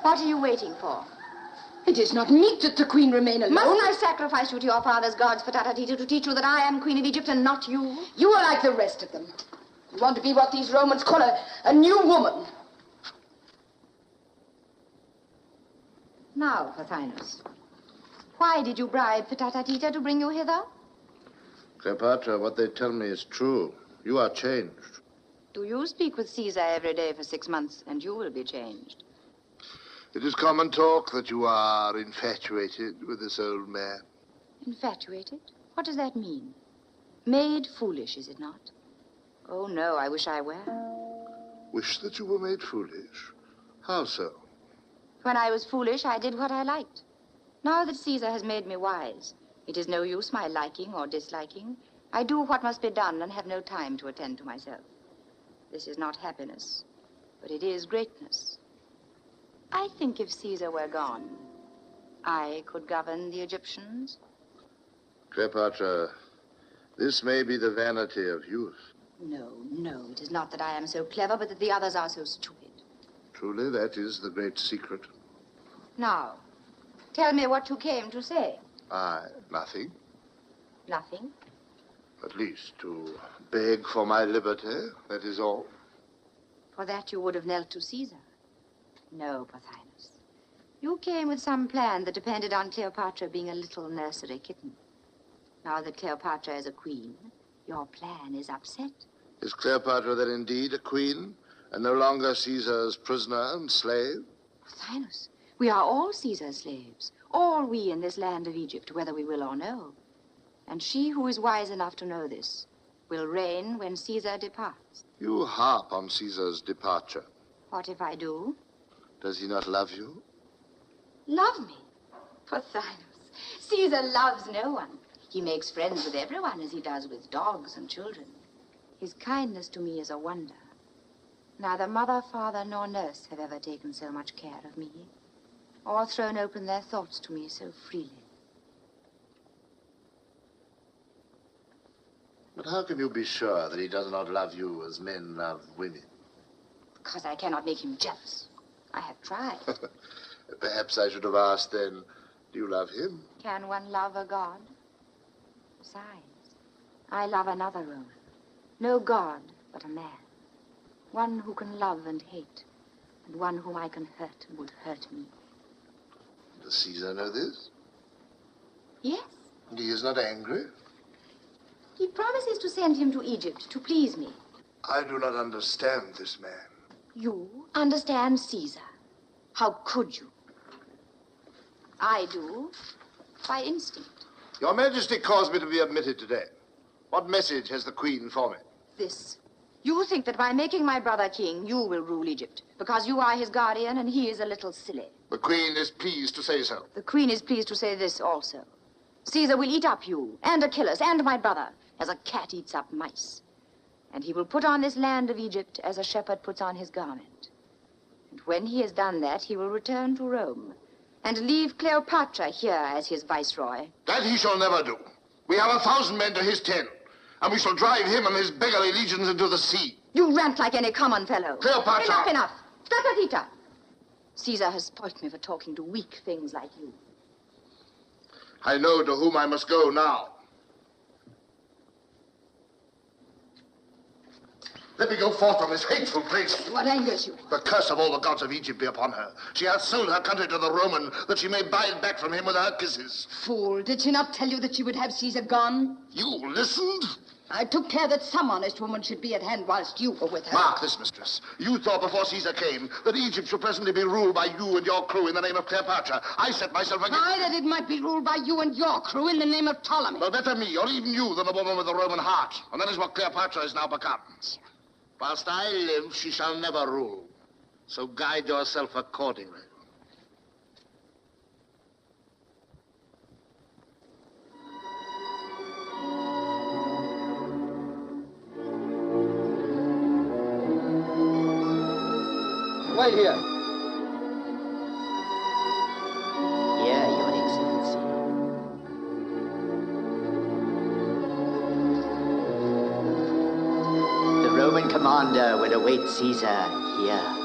Speaker 6: What are you waiting for?
Speaker 2: It is not meet that the queen remain alone.
Speaker 6: Must I sacrifice you to your father's gods, Fatatita, to teach you that I am Queen of Egypt and not you?
Speaker 2: You are like the rest of them. You want to be what these Romans call a new woman.
Speaker 6: Now, Pothinus, why did you bribe Fatatita to bring you hither?
Speaker 10: Cleopatra, what they tell me is true. You are changed.
Speaker 6: Do you speak with Caesar every day for 6 months, and you will be changed?
Speaker 10: It is common talk that you are infatuated with this old man.
Speaker 6: Infatuated? What does that mean? Made foolish, is it not? Oh, no, I wish I were.
Speaker 10: Wish that you were made foolish? How so?
Speaker 6: When I was foolish, I did what I liked. Now that Caesar has made me wise, it is no use my liking or disliking. I do what must be done and have no time to attend to myself. This is not happiness, but it is greatness. I think if Caesar were gone, I could govern the Egyptians.
Speaker 10: Cleopatra, this may be the vanity of youth.
Speaker 6: No, no, it is not that I am so clever, but that the others are so stupid.
Speaker 10: Truly, that is the great secret.
Speaker 6: Now, tell me what you came to say.
Speaker 10: Nothing.
Speaker 6: Nothing?
Speaker 10: At least to beg for my liberty, that is all.
Speaker 6: For that you would have knelt to Caesar. No, Pothinus. You came with some plan that depended on Cleopatra being a little nursery kitten. Now that Cleopatra is a queen, your plan is upset.
Speaker 10: Is Cleopatra then indeed a queen, and no longer Caesar's prisoner and slave?
Speaker 6: Pothinus, we are all Caesar's slaves. All we in this land of Egypt, whether we will or no. And she who is wise enough to know this will reign when Caesar departs.
Speaker 10: You harp on Caesar's departure.
Speaker 6: What if I do?
Speaker 10: Does he not love you?
Speaker 6: Love me? Pothinus, Caesar loves no one. He makes friends with everyone as he does with dogs and children. His kindness to me is a wonder. Neither mother, father, nor nurse have ever taken so much care of me, or thrown open their thoughts to me so freely.
Speaker 10: But how can you be sure that he does not love you as men love women?
Speaker 6: Because I cannot make him jealous. I have tried.
Speaker 10: Perhaps I should have asked then, do you love him?
Speaker 6: Can one love a god? Besides, I love another Roman. No god, but a man. One who can love and hate, and one whom I can hurt and would hurt me.
Speaker 10: Does Caesar know this?
Speaker 6: Yes.
Speaker 10: He is not angry?
Speaker 6: He promises to send him to Egypt to please me.
Speaker 10: I do not understand this man.
Speaker 6: You understand Caesar. How could you? I do, by instinct.
Speaker 10: Your Majesty caused me to be admitted today. What message has the Queen for me?
Speaker 6: This. You think that by making my brother king, you will rule Egypt, because you are his guardian and he is a little silly.
Speaker 10: The Queen is pleased to say so.
Speaker 6: The Queen is pleased to say this also. Caesar will eat up you, and Achilles, and my brother, as a cat eats up mice. And he will put on this land of Egypt as a shepherd puts on his garment. And when he has done that, he will return to Rome and leave Cleopatra here as his viceroy.
Speaker 10: That he shall never do. We have 1,000 men to his 10, and we shall drive him and his beggarly legions into the sea.
Speaker 6: You rant like any common fellow.
Speaker 10: Cleopatra!
Speaker 6: Enough! Statatita! Caesar has spoilt me for talking to weak things like you.
Speaker 10: I know to whom I must go now. Let me go forth from this hateful place.
Speaker 2: What angers you?
Speaker 10: The curse of all the gods of Egypt be upon her. She hath sold her country to the Roman, that she may buy it back from him with her kisses.
Speaker 2: Fool, did she not tell you that she would have Caesar gone?
Speaker 10: You listened?
Speaker 2: I took care that some honest woman should be at hand whilst you were with her.
Speaker 10: Mark this, mistress. You thought before Caesar came that Egypt should presently be ruled by you and your crew in the name of Cleopatra. I set myself against...
Speaker 2: Aye, that it might be ruled by you and your crew in the name of Ptolemy.
Speaker 10: No better me, or even you, than a woman with a Roman heart. And that is what Cleopatra is now become. Whilst I live, she shall never rule. So guide yourself accordingly.
Speaker 8: right here.
Speaker 18: Here, Your Excellency. The Roman commander will await Caesar here.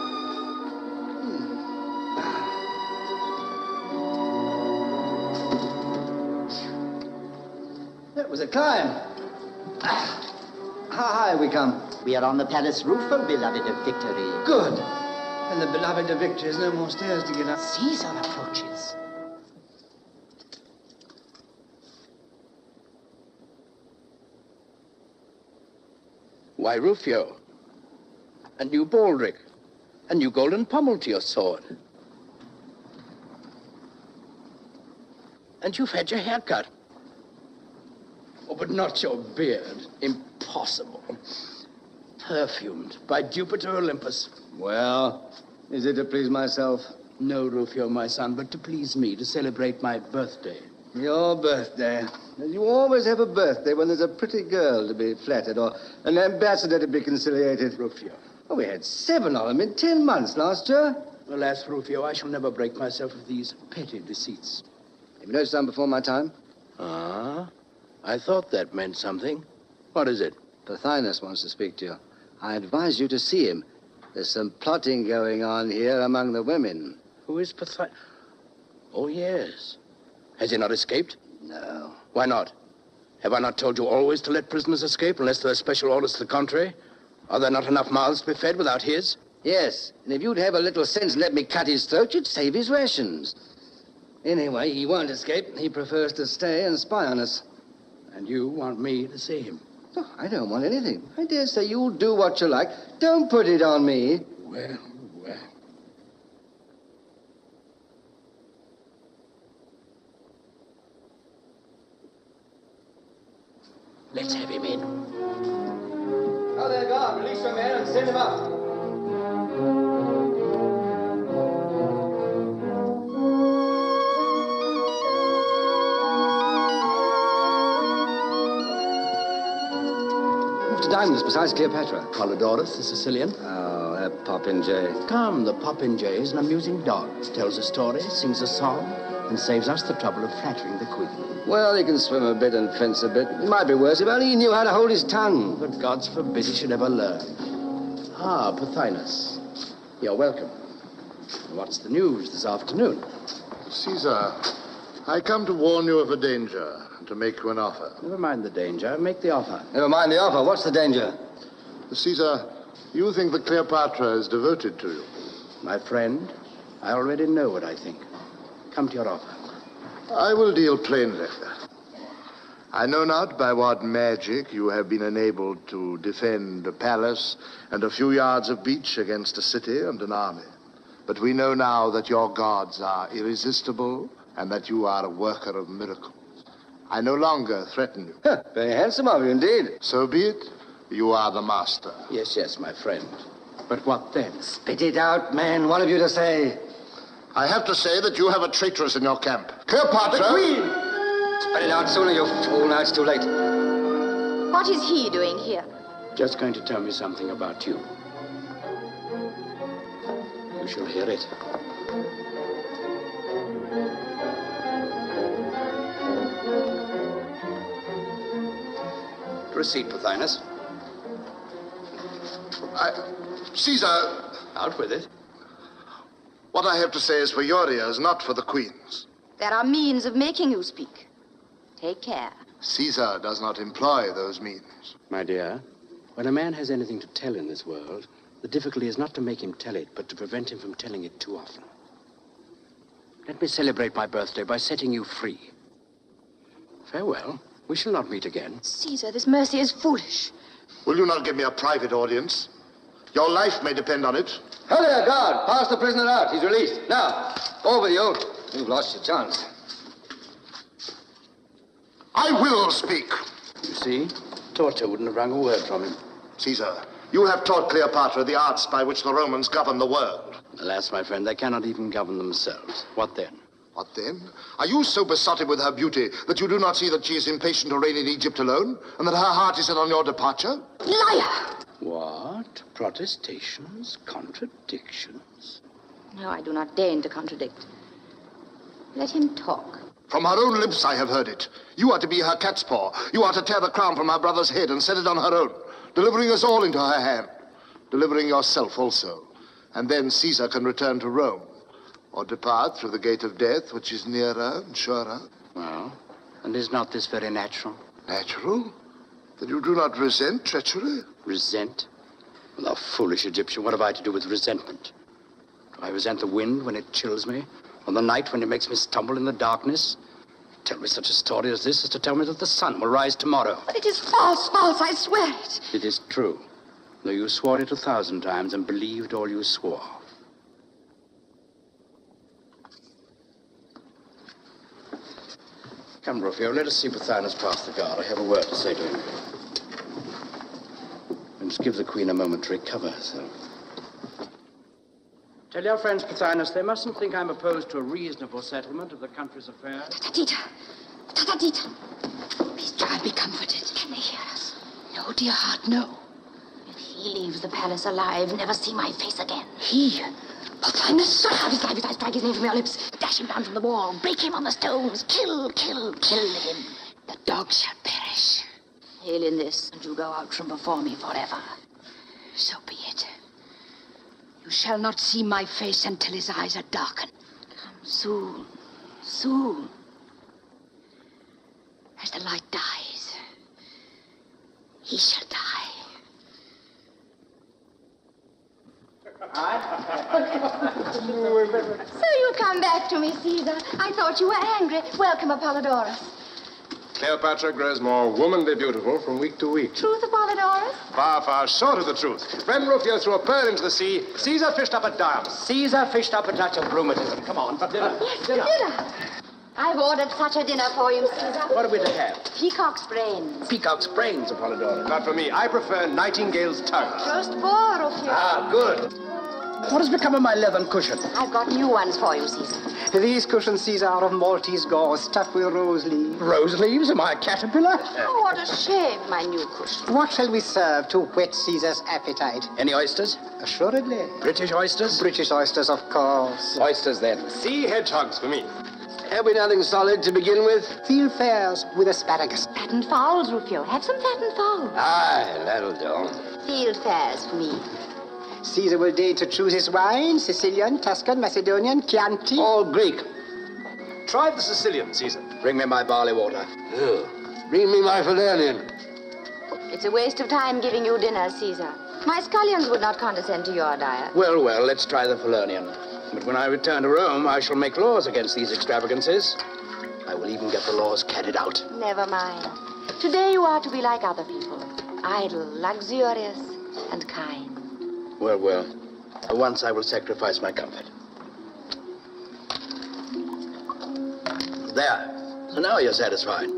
Speaker 8: That was a climb. How high have we come?
Speaker 18: We are on the palace roof, O beloved of victory.
Speaker 8: Good. And the beloved of victory has no more stairs to get up.
Speaker 18: Caesar approaches.
Speaker 5: Why, Rufio, a new baldric, a new golden pommel to your sword. And you've had your hair cut. Oh, but not your beard. Impossible. Perfumed by Jupiter Olympus.
Speaker 8: Well, is it to please myself?
Speaker 5: No, Rufio, my son, but to please me, to celebrate my birthday.
Speaker 8: Your birthday. You always have a birthday when there's a pretty girl to be flattered or an ambassador to be conciliated.
Speaker 5: Rufio.
Speaker 8: Oh, we had 7 of them in 10 months last year.
Speaker 5: Alas, Rufio, I shall never break myself of these petty deceits.
Speaker 8: Have you noticed something before my time?
Speaker 5: Ah, I thought that meant something. What is it?
Speaker 8: Pothinus wants to speak to you. I advise you to see him. There's some plotting going on here among the women.
Speaker 5: Who is Pothinus? Oh, yes. Has he not escaped?
Speaker 8: No.
Speaker 5: Why not? Have I not told you always to let prisoners escape unless there are special orders to the contrary? Are there not enough mouths to be fed without his?
Speaker 8: Yes, and if you'd have a little sense and let me cut his throat, you'd save his rations. Anyway, he won't escape. He prefers to stay and spy on us.
Speaker 5: And you want me to see him?
Speaker 8: Oh, I don't want anything. I dare say you'll do what you like. Don't put it on me.
Speaker 5: Well, well. Let's have him in.
Speaker 8: Oh, there, guard. Release your man and send him up. To dine with us besides Cleopatra.
Speaker 5: Polydorus, the Sicilian.
Speaker 8: Oh, that popinjay.
Speaker 5: Come, the popinjay is an amusing dog. Tells a story, sings a song, and saves us the trouble of flattering the queen.
Speaker 8: Well, he can swim a bit and fence a bit. It might be worse if only he knew how to hold his tongue.
Speaker 5: But gods forbid he should ever learn. Ah, Pothinus. You're welcome. What's the news this afternoon?
Speaker 10: Caesar, I come to warn you of a danger and to make you an offer.
Speaker 5: Never mind the danger. Make the offer.
Speaker 8: Never mind the offer. What's the danger?
Speaker 10: Caesar, you think that Cleopatra is devoted to you.
Speaker 5: My friend, I already know what I think. Come to your offer.
Speaker 10: I will deal plainly. I know not by what magic you have been enabled to defend a palace and a few yards of beach against a city and an army. But we know now that your gods are irresistible and that you are a worker of miracles. I no longer threaten you.
Speaker 8: Very handsome of you, indeed.
Speaker 10: So be it. You are the master.
Speaker 5: Yes, yes, my friend. But what then?
Speaker 8: Spit it out, man. What have you to say?
Speaker 10: I have to say that you have a traitress in your camp. Cleopatra!
Speaker 8: The queen! Spit it out sooner, you fool. Now it's too late.
Speaker 6: What is he doing here?
Speaker 5: Just going to tell me something about you. You shall hear it. Proceed, Pothinus.
Speaker 10: Caesar...
Speaker 5: Out with it.
Speaker 10: What I have to say is for your ears, not for the queen's.
Speaker 6: There are means of making you speak. Take care.
Speaker 10: Caesar does not employ those means.
Speaker 5: My dear, when a man has anything to tell in this world, the difficulty is not to make him tell it, but to prevent him from telling it too often. Let me celebrate my birthday by setting you free. Farewell. We shall not meet again.
Speaker 6: Caesar, this mercy is foolish.
Speaker 10: Will you not give me a private audience? Your life may depend on it.
Speaker 8: Hello there, guard. Pass the prisoner out. He's released. Now, over you. You've lost your chance.
Speaker 10: I will speak.
Speaker 5: You see, torture wouldn't have wrung a word from him.
Speaker 10: Caesar, you have taught Cleopatra the arts by which the Romans govern the world.
Speaker 5: Alas, my friend, they cannot even govern themselves. What then?
Speaker 10: What then? Are you so besotted with her beauty that you do not see that she is impatient to reign in Egypt alone, and that her heart is set on your departure?
Speaker 6: Liar!
Speaker 5: What? Protestations? Contradictions?
Speaker 6: No, I do not deign to contradict. Let him talk.
Speaker 10: From her own lips I have heard it. You are to be her cat's paw. You are to tear the crown from her brother's head and set it on her own, delivering us all into her hand, delivering yourself also. And then Caesar can return to Rome, or depart through the gate of death, which is nearer and surer.
Speaker 5: Well, and is not this very natural?
Speaker 10: Natural? That you do not resent treachery?
Speaker 5: Resent? Well, thou foolish Egyptian, what have I to do with resentment? Do I resent the wind when it chills me? Or the night when it makes me stumble in the darkness? Tell me such a story as this is to tell me that the sun will rise tomorrow.
Speaker 2: But it is false, I swear it.
Speaker 5: It is true, though you swore it 1,000 times and believed all you swore. Come, Rufio, let us see Pothinus pass the guard. I have a word to say to him. And just give the Queen a moment to recover herself. Tell your friends, Pothinus, they mustn't think I'm opposed to a reasonable settlement of the country's affairs.
Speaker 2: Tata-tita. Please try and be comforted. Can they hear us? No, dear heart, no.
Speaker 6: If he leaves the palace alive, never see my face again.
Speaker 2: He? Pothinus? Out his life, strike his name from your lips. Dash him down from the wall. Break him on the stones. Kill him. The dogs shall perish.
Speaker 6: Hail in this, and you go out from before me forever.
Speaker 2: So be it. You shall not see my face until his eyes are darkened.
Speaker 6: Come soon.
Speaker 2: As the light dies, he shall die.
Speaker 11: So you come back to me, Caesar. I thought you were angry. Welcome, Apollodorus.
Speaker 17: Cleopatra grows more womanly beautiful from week to week.
Speaker 11: Truth, Apollodorus?
Speaker 17: Far, far short of the truth. When Rufio threw a pearl into the sea, Caesar fished up a diamond.
Speaker 5: Caesar fished up a touch of rheumatism. Come on, for dinner.
Speaker 11: Yes, dinner. I've ordered such a dinner for you, Caesar.
Speaker 5: What are we to have?
Speaker 11: Peacock's brains.
Speaker 5: Peacock's brains, Apollodorus.
Speaker 17: Not for me. I prefer Nightingale's tongue.
Speaker 11: Roast boar, Rufio.
Speaker 5: Ah, good. What has become of my leathern cushion?
Speaker 6: I've got new ones for you, Caesar.
Speaker 12: These cushions, Caesar, are of Maltese gauze stuffed with rose leaves.
Speaker 5: Rose leaves? Am I a caterpillar?
Speaker 6: Oh, what a shame, my new cushion.
Speaker 12: What shall we serve to whet Caesar's appetite?
Speaker 5: Any oysters?
Speaker 12: Assuredly.
Speaker 5: British oysters?
Speaker 12: British oysters, of course.
Speaker 5: Oysters, then.
Speaker 17: Sea hedgehogs for me.
Speaker 8: Have we nothing solid to begin with?
Speaker 12: Field fares with asparagus.
Speaker 6: Fattened fowls, Rufio. Have some fattened fowls.
Speaker 8: Aye, that'll do.
Speaker 6: Field fares for me.
Speaker 12: Caesar will deign to choose his wine, Sicilian, Tuscan, Macedonian, Chianti.
Speaker 8: All Greek.
Speaker 17: Try the Sicilian, Caesar.
Speaker 5: Bring me my barley water.
Speaker 8: Bring me my Falernian.
Speaker 6: It's a waste of time giving you dinner, Caesar. My scullions would not condescend to your diet.
Speaker 5: Well, let's try the Falernian. But when I return to Rome, I shall make laws against these extravagances. I will even get the laws carried out.
Speaker 6: Never mind. Today you are to be like other people. Idle, luxurious, and kind.
Speaker 5: Well. For once I will sacrifice my comfort. There. So now you're satisfied.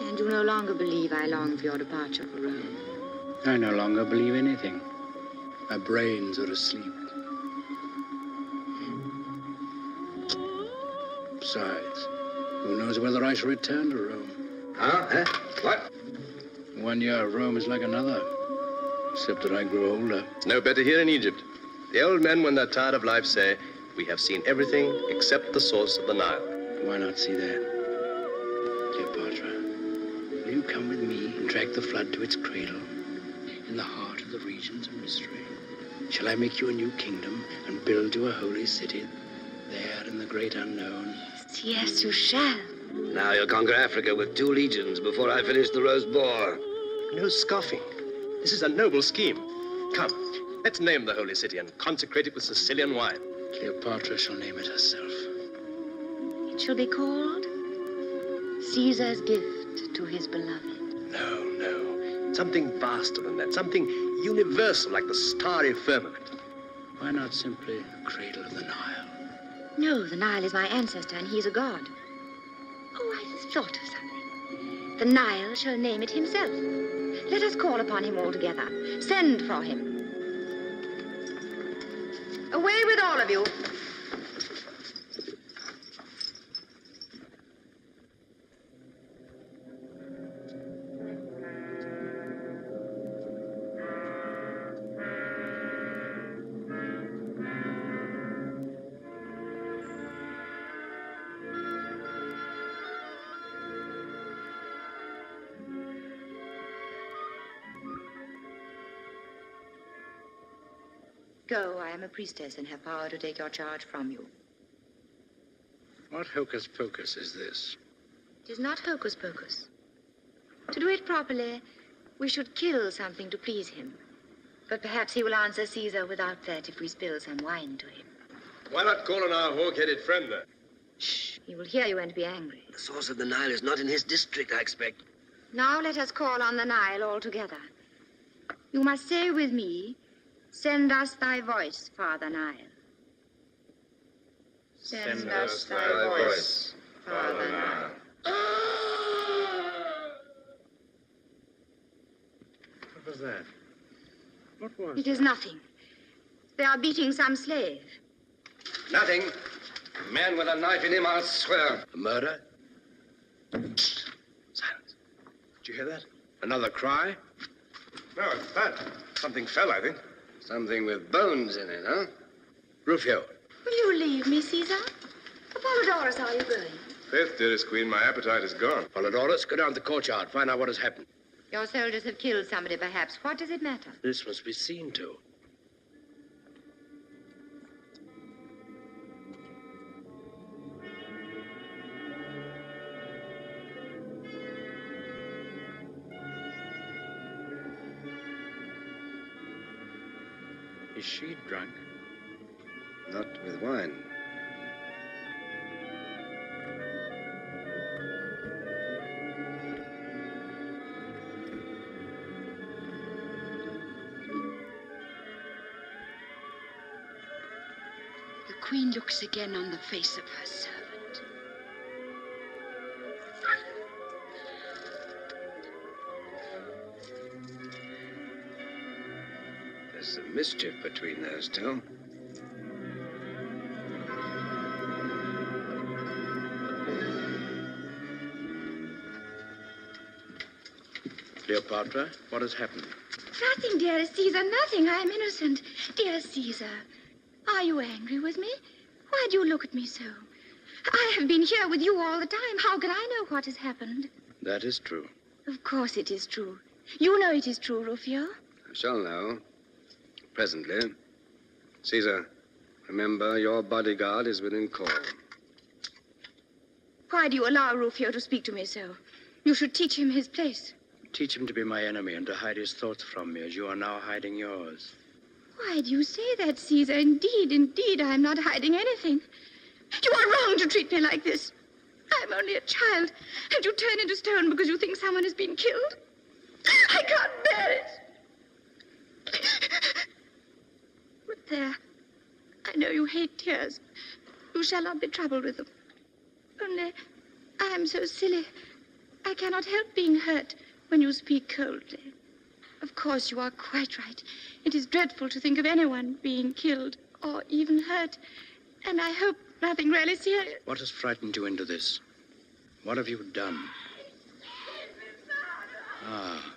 Speaker 6: And you no longer believe I long for your departure for Rome.
Speaker 5: I no longer believe anything. My brains are asleep. Besides, who knows whether I shall return to Rome?
Speaker 8: Huh? What?
Speaker 5: 1 year of Rome is like another, except that I grow older.
Speaker 9: No better here in Egypt. The old men, when they're tired of life, say, we have seen everything except the source of the Nile.
Speaker 5: Why not see that? Cleopatra, will you come with me and drag the flood to its cradle, in the heart of the regions of mystery? Shall I make you a new kingdom and build you a holy city there in the great unknown?
Speaker 6: Yes, you shall.
Speaker 13: Now you'll conquer Africa with 2 legions before I finish the roast boar.
Speaker 9: No scoffing. This is a noble scheme. Come, let's name the holy city and consecrate it with Sicilian wine.
Speaker 5: Cleopatra shall name it herself.
Speaker 6: It shall be called Caesar's gift to his beloved.
Speaker 9: No. Something vaster than that. Something universal like the starry firmament.
Speaker 5: Why not simply cradle of the Nile?
Speaker 6: No, the Nile is my ancestor and he's a god. Oh, I thought of something. The Nile shall name it himself. Let us call upon him all together. Send for him. Away with all of you. Go, I am a priestess and have power to take your charge from you.
Speaker 15: What hocus pocus is this?
Speaker 6: It is not hocus pocus. To do it properly, we should kill something to please him. But perhaps he will answer Caesar without that if we spill some wine to him.
Speaker 9: Why not call on our hawk-headed friend there?
Speaker 6: Shh, he will hear you and be angry.
Speaker 15: The source of the Nile is not in his district, I expect.
Speaker 6: Now let us call on the Nile all together. You must say with me, send us thy voice, Father Nile. Send us thy voice, Father Nile.
Speaker 15: What was that? What was
Speaker 6: It is nothing. They are beating some slave.
Speaker 8: Nothing. A man with a knife in him, I'll swear.
Speaker 15: A murder? Silence. Did you hear that? Another cry?
Speaker 9: No, it's that. Something fell, I think.
Speaker 8: Something with bones in it, huh?
Speaker 15: Rufio.
Speaker 6: Will you leave me, Caesar? Apollodorus, are you going?
Speaker 9: Faith, dearest queen, my appetite is gone.
Speaker 15: Apollodorus, go down to the courtyard. Find out what has happened.
Speaker 6: Your soldiers have killed somebody, perhaps. What does it matter?
Speaker 15: This must be seen to. Is she drunk?
Speaker 8: Not with wine.
Speaker 2: The queen looks again on the face of her servant.
Speaker 8: There's some mischief between those two.
Speaker 15: Cleopatra, what has happened?
Speaker 6: Nothing, dearest Caesar, nothing. I am innocent. Dear Caesar, are you angry with me? Why do you look at me so? I have been here with you all the time. How can I know what has happened?
Speaker 15: That is true.
Speaker 6: Of course it is true. You know it is true, Rufio.
Speaker 8: I shall know. Presently. Caesar, remember your bodyguard is within call.
Speaker 6: Why do you allow Rufio to speak to me so? You should teach him his place.
Speaker 15: Teach him to be my enemy and to hide his thoughts from me as you are now hiding yours.
Speaker 6: Why do you say that, Caesar? Indeed, I am not hiding anything. You are wrong to treat me like this. I am only a child, and you turn into stone because you think someone has been killed. I can't bear it. But there, I know you hate tears. You shall not be troubled with them. Only, I am so silly. I cannot help being hurt when you speak coldly. Of course, you are quite right. It is dreadful to think of anyone being killed or even hurt. And I hope nothing really serious.
Speaker 15: What has frightened you into this? What have you done? Ah,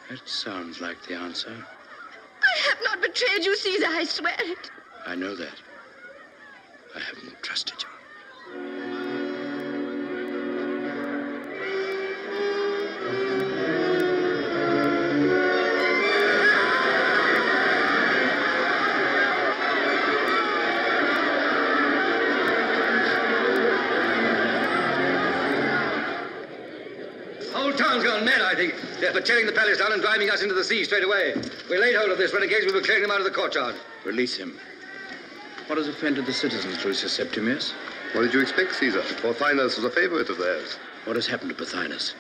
Speaker 15: that sounds like the answer.
Speaker 6: I have not betrayed you, Caesar, I swear it.
Speaker 15: I know that. I haven't trusted you.
Speaker 8: Town's gone mad, I think. They're for tearing the palace down and driving us into the sea straight away. We laid hold of this renegade. We were clearing them out of the courtyard.
Speaker 15: Release him. What has offended the citizens, Lucius Septimius?
Speaker 13: What did you expect, Caesar? Pothinus was a favorite of theirs.
Speaker 15: What has happened to Pothinus?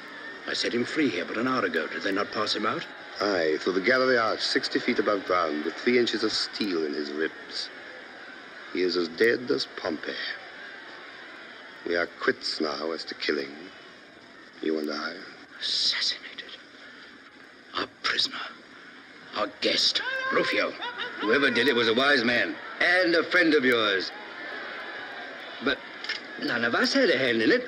Speaker 15: I set him free here but an hour ago. Did they not pass him out?
Speaker 13: Aye, through the gallery arch, 60 feet above ground, with 3 inches of steel in his ribs. He is as dead as Pompey. We are quits now as to killing. You and I.
Speaker 15: Assassinated. Our prisoner. Our guest.
Speaker 8: Rufio. Whoever did it was a wise man. And a friend of yours. But none of us had a hand in it.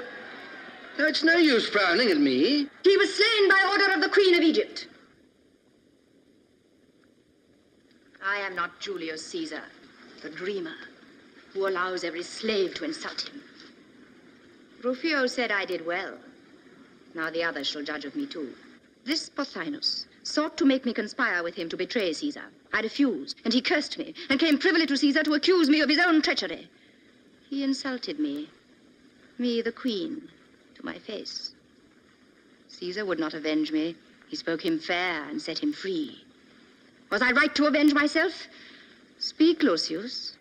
Speaker 8: Now, it's no use frowning at me.
Speaker 6: He was slain by order of the Queen of Egypt. I am not Julius Caesar, the dreamer, who allows every slave to insult him. Rufio said I did well. Now the others shall judge of me, too. This Pothinus sought to make me conspire with him to betray Caesar. I refused, and he cursed me, and came privily to Caesar to accuse me of his own treachery. He insulted me, the queen, to my face. Caesar would not avenge me. He spoke him fair and set him free. Was I right to avenge myself? Speak, Lucius.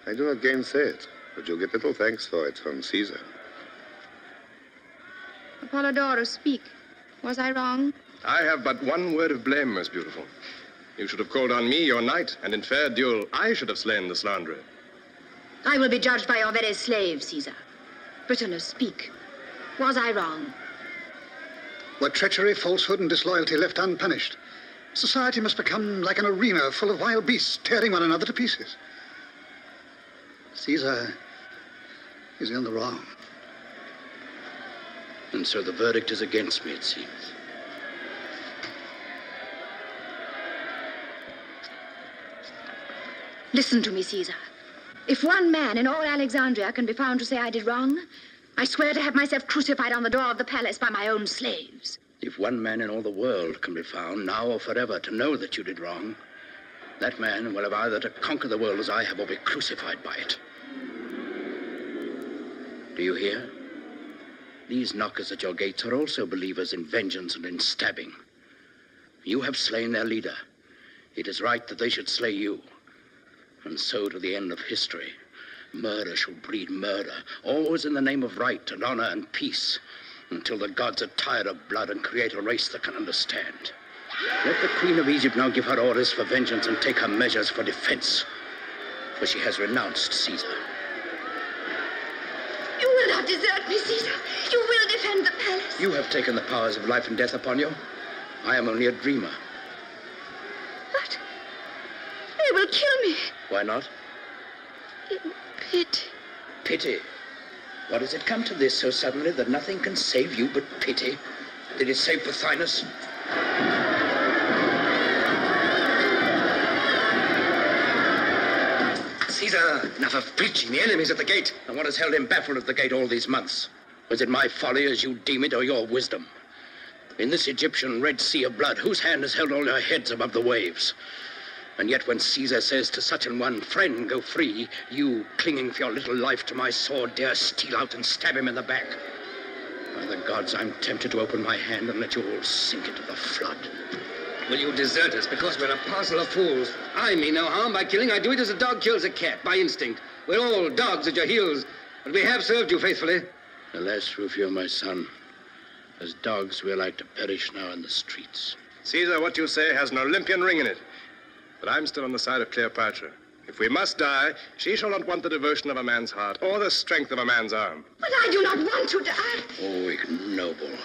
Speaker 13: I do not gainsay it, but you'll get little thanks for it from Caesar.
Speaker 6: Apollodorus, speak. Was I wrong?
Speaker 17: I have but one word of blame, most beautiful. You should have called on me, your knight, and in fair duel, I should have slain the slanderer.
Speaker 6: I will be judged by your very slave, Caesar. Britanus, speak. Was I wrong?
Speaker 14: Were treachery, falsehood, and disloyalty left unpunished, society must become like an arena full of wild beasts tearing one another to pieces. Caesar is in the wrong.
Speaker 15: And so the verdict is against me, it seems.
Speaker 6: Listen to me, Caesar. If one man in all Alexandria can be found to say I did wrong, I swear to have myself crucified on the door of the palace by my own slaves.
Speaker 15: If one man in all the world can be found, now or forever, to know that you did wrong, that man will have either to conquer the world as I have or be crucified by it. Do you hear? These knockers at your gates are also believers in vengeance and in stabbing. You have slain their leader. It is right that they should slay you. And so to the end of history. Murder shall breed murder, always in the name of right and honor and peace, until the gods are tired of blood and create a race that can understand. Let the Queen of Egypt now give her orders for vengeance and take her measures for defense, for she has renounced Caesar.
Speaker 6: You will not desert me, Caesar. You will defend the palace.
Speaker 15: You have taken the powers of life and death upon you. I am only a dreamer.
Speaker 6: But they will kill me.
Speaker 15: Why not?
Speaker 6: In pity.
Speaker 15: Pity? What has it come to this so suddenly that nothing can save you but pity? Did it save Pothinus? Caesar, enough of preaching. The enemy's at the gate. And what has held him baffled at the gate all these months? Was it my folly as you deem it, or your wisdom? In this Egyptian Red Sea of blood, whose hand has held all your heads above the waves? And yet when Caesar says to such an one, friend, go free, you, clinging for your little life to my sword, dare steal out and stab him in the back. By the gods, I'm tempted to open my hand and let you all sink into the flood.
Speaker 8: Will you desert us because we're a parcel of fools? I mean no harm by killing. I do it as a dog kills a cat, by instinct. We're all dogs at your heels, but we have served you faithfully.
Speaker 15: Alas, Rufio, my son, as dogs we're like to perish now in the streets.
Speaker 17: Caesar, what you say has an Olympian ring in it. But I'm still on the side of Cleopatra. If we must die, she shall not want the devotion of a man's heart or the strength of a man's arm.
Speaker 6: But I do not want to die.
Speaker 15: Oh, ignoble.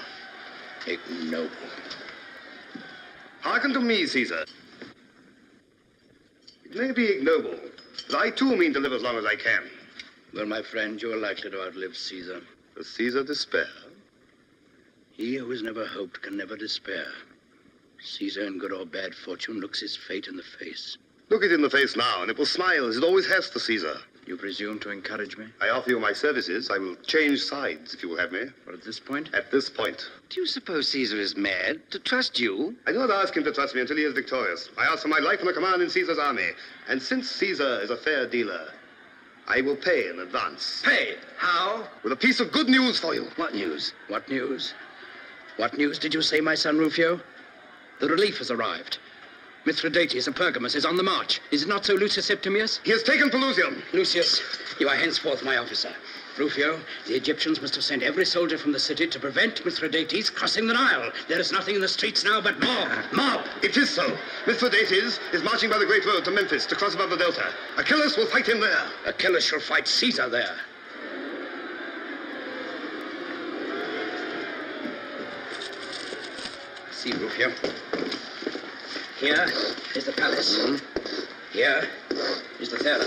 Speaker 15: Ignoble.
Speaker 13: Hearken to me, Caesar. It may be ignoble, but I too mean to live as long as I can.
Speaker 15: Well, my friend, you are likely to outlive Caesar.
Speaker 13: Does Caesar despair?
Speaker 15: He who has never hoped can never despair. Caesar, in good or bad fortune, looks his fate in the face.
Speaker 13: Look it in the face now, and it will smile as it always has to Caesar.
Speaker 15: You presume to encourage me?
Speaker 13: I offer you my services. I will change sides, if you will have me.
Speaker 15: But at this point?
Speaker 13: At this point.
Speaker 8: Do you suppose Caesar is mad to trust you?
Speaker 13: I do not ask him to trust me until he is victorious. I ask for my life and a command in Caesar's army. And since Caesar is a fair dealer, I will pay in advance.
Speaker 8: Pay? How?
Speaker 13: With a piece of good news for you.
Speaker 8: What news?
Speaker 15: What news? What news did you say, my son Rufio? The relief has arrived. Mithridates of Pergamus is on the march. Is it not so, Lucius Septimius?
Speaker 13: He has taken Pelusium.
Speaker 15: Lucius, you are henceforth my officer. Rufio, the Egyptians must have sent every soldier from the city to prevent Mithridates crossing the Nile. There is nothing in the streets now but mob.
Speaker 13: It is so. Mithridates is marching by the great road to Memphis to cross above the Delta. Achilles will fight him there.
Speaker 15: Achilles shall fight Caesar there. See, Rufio. Here is the palace. Here is the theater.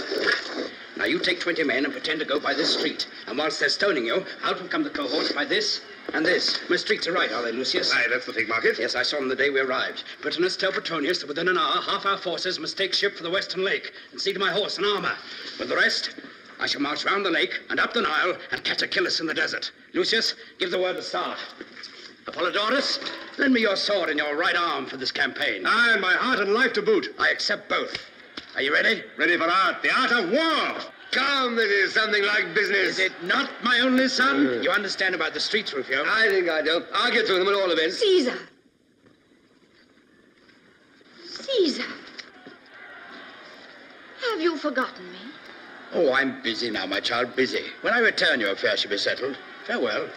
Speaker 15: Now you take 20 men and pretend to go by this street. And whilst they're stoning you, out will come the cohorts by this and this. My streets are right, are they, Lucius?
Speaker 13: Aye, that's the Fig Market.
Speaker 15: Yes, I saw them the day we arrived. Britanus, tell Petronius that within an hour, half our forces must take ship for the Western Lake and see to my horse and armor. With the rest, I shall march round the lake and up the Nile and catch Achilles in the desert. Lucius, give the word to start. Apollodorus, Lend me your sword and your right arm for this campaign.
Speaker 9: And my heart and life to boot.
Speaker 15: I accept both. Are you ready?
Speaker 9: Ready for the art of war.
Speaker 15: Come, this is something like business. Is it not, my only son? You understand about the streets, Rufio? I think I do. I'll get through them at all events.
Speaker 2: Caesar. Caesar. Have you forgotten me?
Speaker 15: Oh, I'm busy now, my child, busy. When I return, your affair shall be settled. Farewell.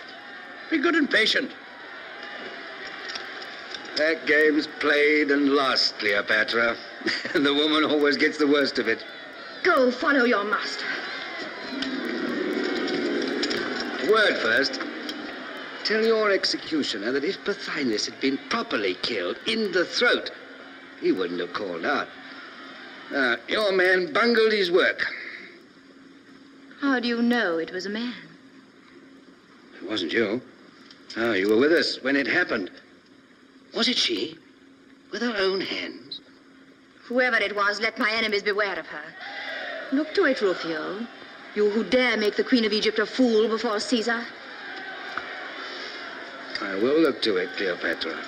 Speaker 15: Be good and patient. That game's played and lost, Cleopatra. The woman always gets the worst of it.
Speaker 2: Go follow your master.
Speaker 15: Word first. Tell your executioner that if Pothinus had been properly killed in the throat, he wouldn't have called out. Your man bungled his work.
Speaker 6: How do you know it was a man?
Speaker 15: It wasn't you. Oh, you were with us when it happened. Was it she? With her own hands?
Speaker 6: Whoever it was, let my enemies beware of her. Look to it, Rufio. You who dare make the Queen of Egypt a fool before Caesar.
Speaker 15: I will look to it, Cleopatra.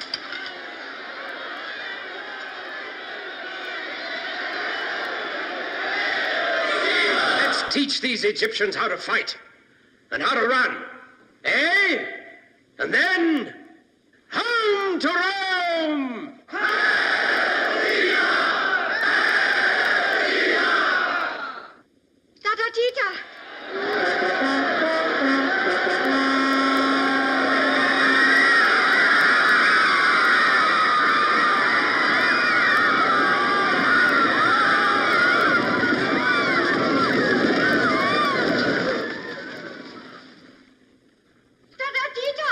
Speaker 9: Let's teach these Egyptians how to fight and how to run. Eh? And then, home to Rome!
Speaker 2: Tita.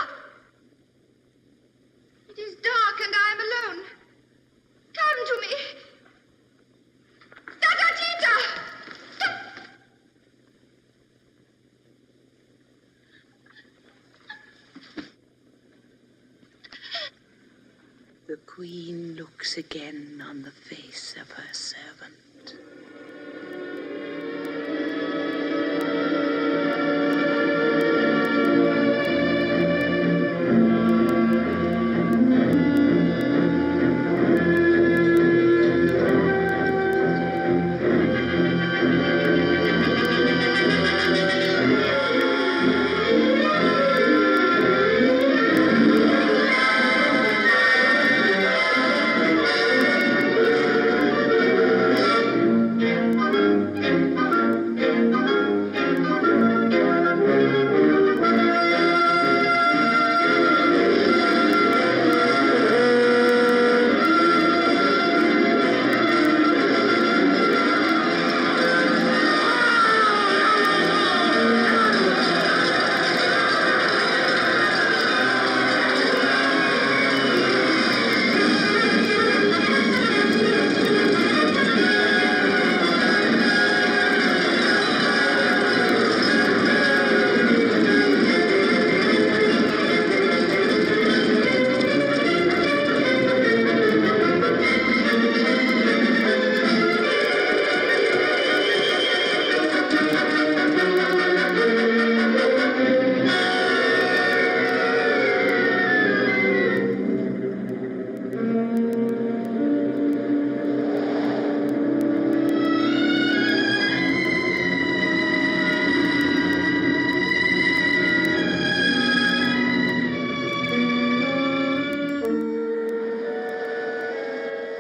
Speaker 2: It is dark and I am alone. Come to me. Tita.
Speaker 6: The Queen looks again on the face of her servant.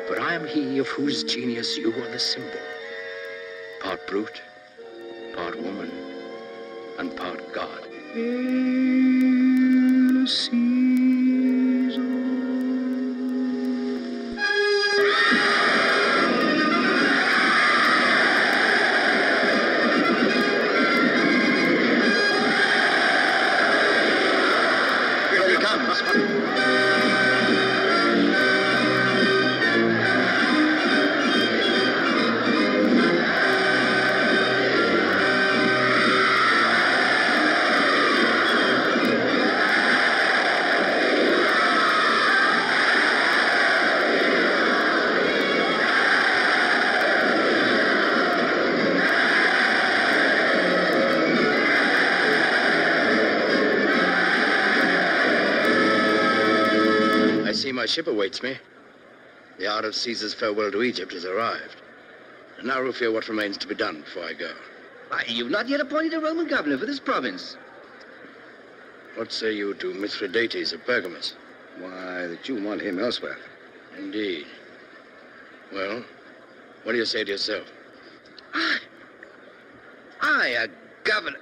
Speaker 15: But I am he of whose genius you are the symbol. Part brute, part woman, and part God.
Speaker 10: Here he comes.
Speaker 15: ship awaits me. The hour of Caesar's farewell to Egypt has arrived. And now, Rufio, what remains to be done before I go?
Speaker 8: Why, you've not yet appointed a Roman governor for this province.
Speaker 15: What say you to Mithridates of Pergamus?
Speaker 8: Why, that you want him elsewhere.
Speaker 15: Indeed. Well, what do you say to yourself?
Speaker 8: I, a governor?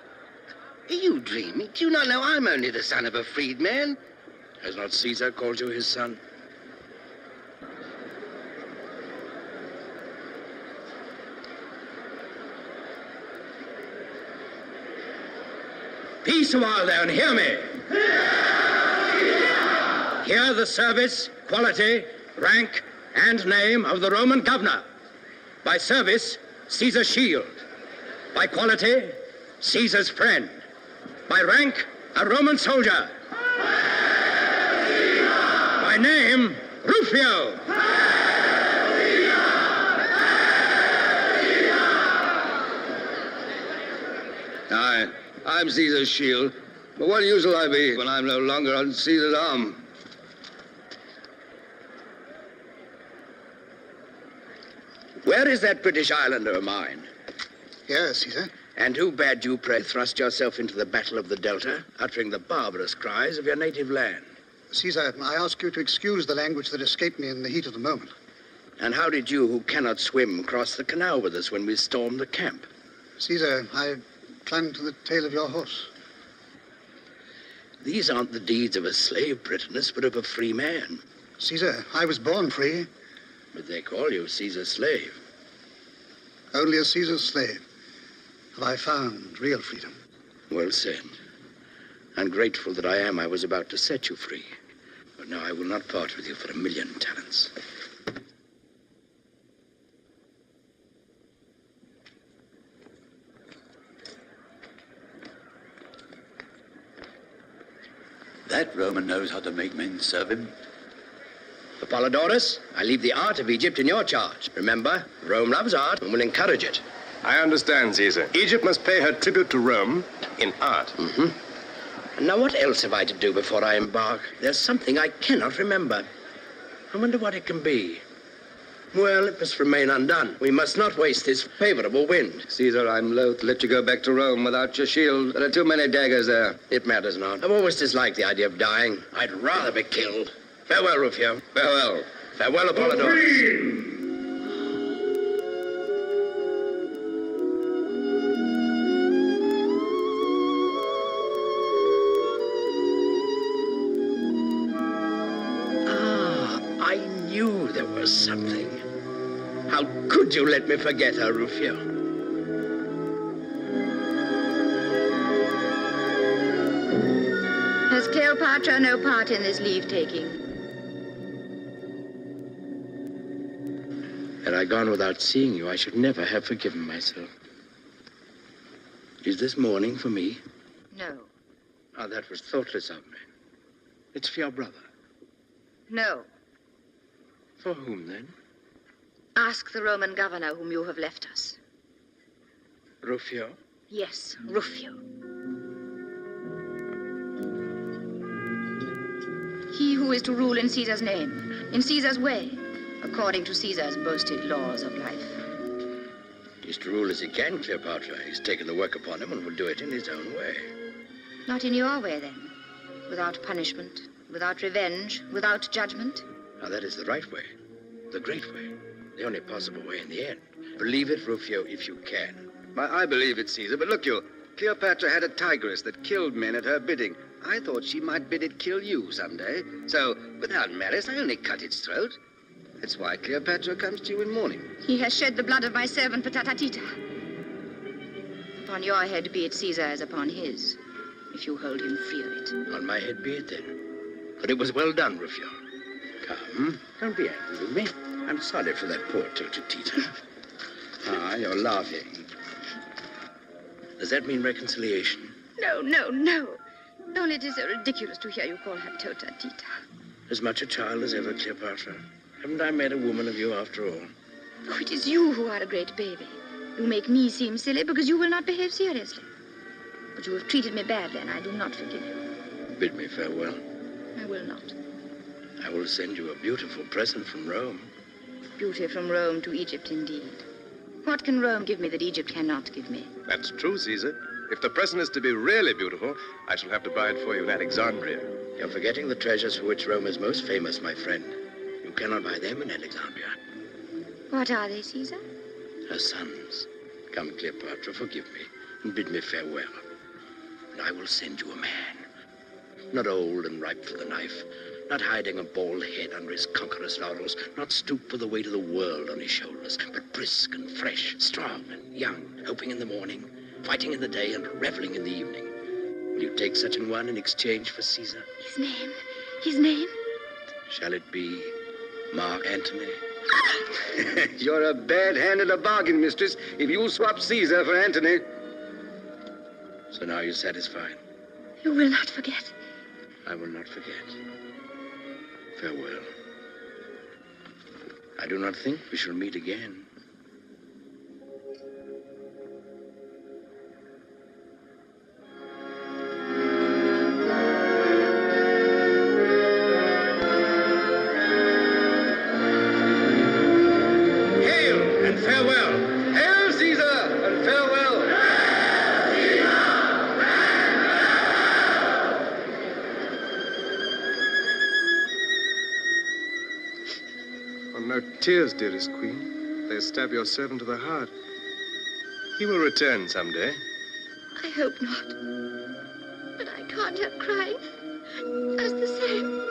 Speaker 8: Are you dreaming? Do you not know I'm only the son of a freedman?
Speaker 15: Has not Caesar called you his son?
Speaker 9: Peace a while there and hear me. Hear the service, quality, rank, and name of the Roman governor. By service, Caesar's shield. By quality, Caesar's friend. By rank, a Roman soldier. By name, Rufio.
Speaker 8: I'm Caesar's shield. But what use will I be when I'm no longer on Caesar's arm? Where is that British islander of mine?
Speaker 14: Here, Caesar.
Speaker 15: And who bade you, pray, thrust yourself into the battle of the Delta, uttering the barbarous cries of your native land?
Speaker 14: Caesar, I ask you to excuse the language that escaped me in the heat of the moment.
Speaker 15: And how did you, who cannot swim, cross the canal with us when we stormed the camp?
Speaker 14: Caesar, I climbed to the tail of your horse.
Speaker 15: These aren't the deeds of a slave, Britannicus, but of a free man.
Speaker 14: Caesar, I was born free.
Speaker 15: But they call you Caesar's slave.
Speaker 14: Only as Caesar's slave have I found real freedom.
Speaker 15: Well said. Ungrateful that I am, I was about to set you free. But now I will not part with you for 1,000,000 talents.
Speaker 5: That Roman knows how to make men serve him.
Speaker 15: Apollodorus, I leave the art of Egypt in your charge. Remember, Rome loves art and will encourage it.
Speaker 17: I understand, Caesar. Egypt must pay her tribute to Rome in art.
Speaker 15: Mm-hmm. And now what else have I to do before I embark? There's something I cannot remember. I wonder what it can be. Well, it must remain undone. We must not waste this favorable wind.
Speaker 8: Caesar, I'm loath to let you go back to Rome without your shield. There are too many daggers there.
Speaker 15: It matters not. I've always disliked the idea of dying. I'd rather be killed. Farewell, Rufio.
Speaker 8: Farewell.
Speaker 15: Farewell, Apollodorus. I knew there was something. How could you let me forget her, Rufio?
Speaker 6: Has Cleopatra no part in this leave-taking?
Speaker 15: Had I gone without seeing you, I should never have forgiven myself. Is this mourning for me?
Speaker 6: No.
Speaker 15: Oh, that was thoughtless of me. It's for your brother.
Speaker 6: No.
Speaker 15: For whom, then?
Speaker 6: Ask the Roman governor whom you have left us.
Speaker 15: Rufio?
Speaker 6: Yes, Rufio. He who is to rule in Caesar's name, in Caesar's way, according to Caesar's boasted laws of life.
Speaker 15: He's to rule as he can, Cleopatra. He's taken the work upon him and will do it in his own way.
Speaker 6: Not in your way, then. Without punishment, without revenge, without judgment.
Speaker 15: Now, that is the right way. The great way. The only possible way in the end. Believe it, Rufio, if you can.
Speaker 8: I believe it, Caesar, but look you. Cleopatra had a tigress that killed men at her bidding. I thought she might bid it kill you someday. So, without malice, I only cut its throat. That's why Cleopatra comes to you in mourning.
Speaker 6: He has shed the blood of my servant Patatita. Upon your head be it, Caesar, as upon his, if you hold him free of it.
Speaker 15: On my head be it, then. But it was well done, Rufio. Come, don't be angry with me. I'm sorry for that poor Totatita. Ah, you're laughing. Does that mean reconciliation?
Speaker 6: No, no, no. Only it is so ridiculous to hear you call her Totatita.
Speaker 15: As much a child as ever, Cleopatra. Haven't I made a woman of you after all?
Speaker 6: Oh, it is you who are a great baby. You make me seem silly because you will not behave seriously. But you have treated me badly, and I do not forgive you.
Speaker 15: Bid me farewell.
Speaker 6: I will not.
Speaker 15: I will send you a beautiful present from Rome.
Speaker 6: Beauty from Rome to Egypt, indeed. What can Rome give me that Egypt cannot give me?
Speaker 17: That's true, Caesar. If the present is to be really beautiful, I shall have to buy it for you in Alexandria.
Speaker 15: You're forgetting the treasures for which Rome is most famous, my friend. You cannot buy them in Alexandria.
Speaker 6: What are they, Caesar?
Speaker 15: Her sons. Come, Cleopatra, forgive me, and bid me farewell. And I will send you a man. Not old and ripe for the knife, not hiding a bald head under his conqueror's laurels, not stooped for the weight of the world on his shoulders, but brisk and fresh, strong and young, hoping in the morning, fighting in the day, and reveling in the evening. Will you take such an one in exchange for Caesar?
Speaker 6: His name? His name?
Speaker 15: Shall it be Mark Antony?
Speaker 8: You're a bad hand at a bargain, mistress, if you swap Caesar for Antony.
Speaker 15: So now you're satisfied?
Speaker 6: You will not forget.
Speaker 15: I will not forget. Farewell. I do not think we shall meet again.
Speaker 17: No tears, dearest queen. They stab your servant to the heart. He will return someday.
Speaker 6: I hope not. But I can't help crying. As the same.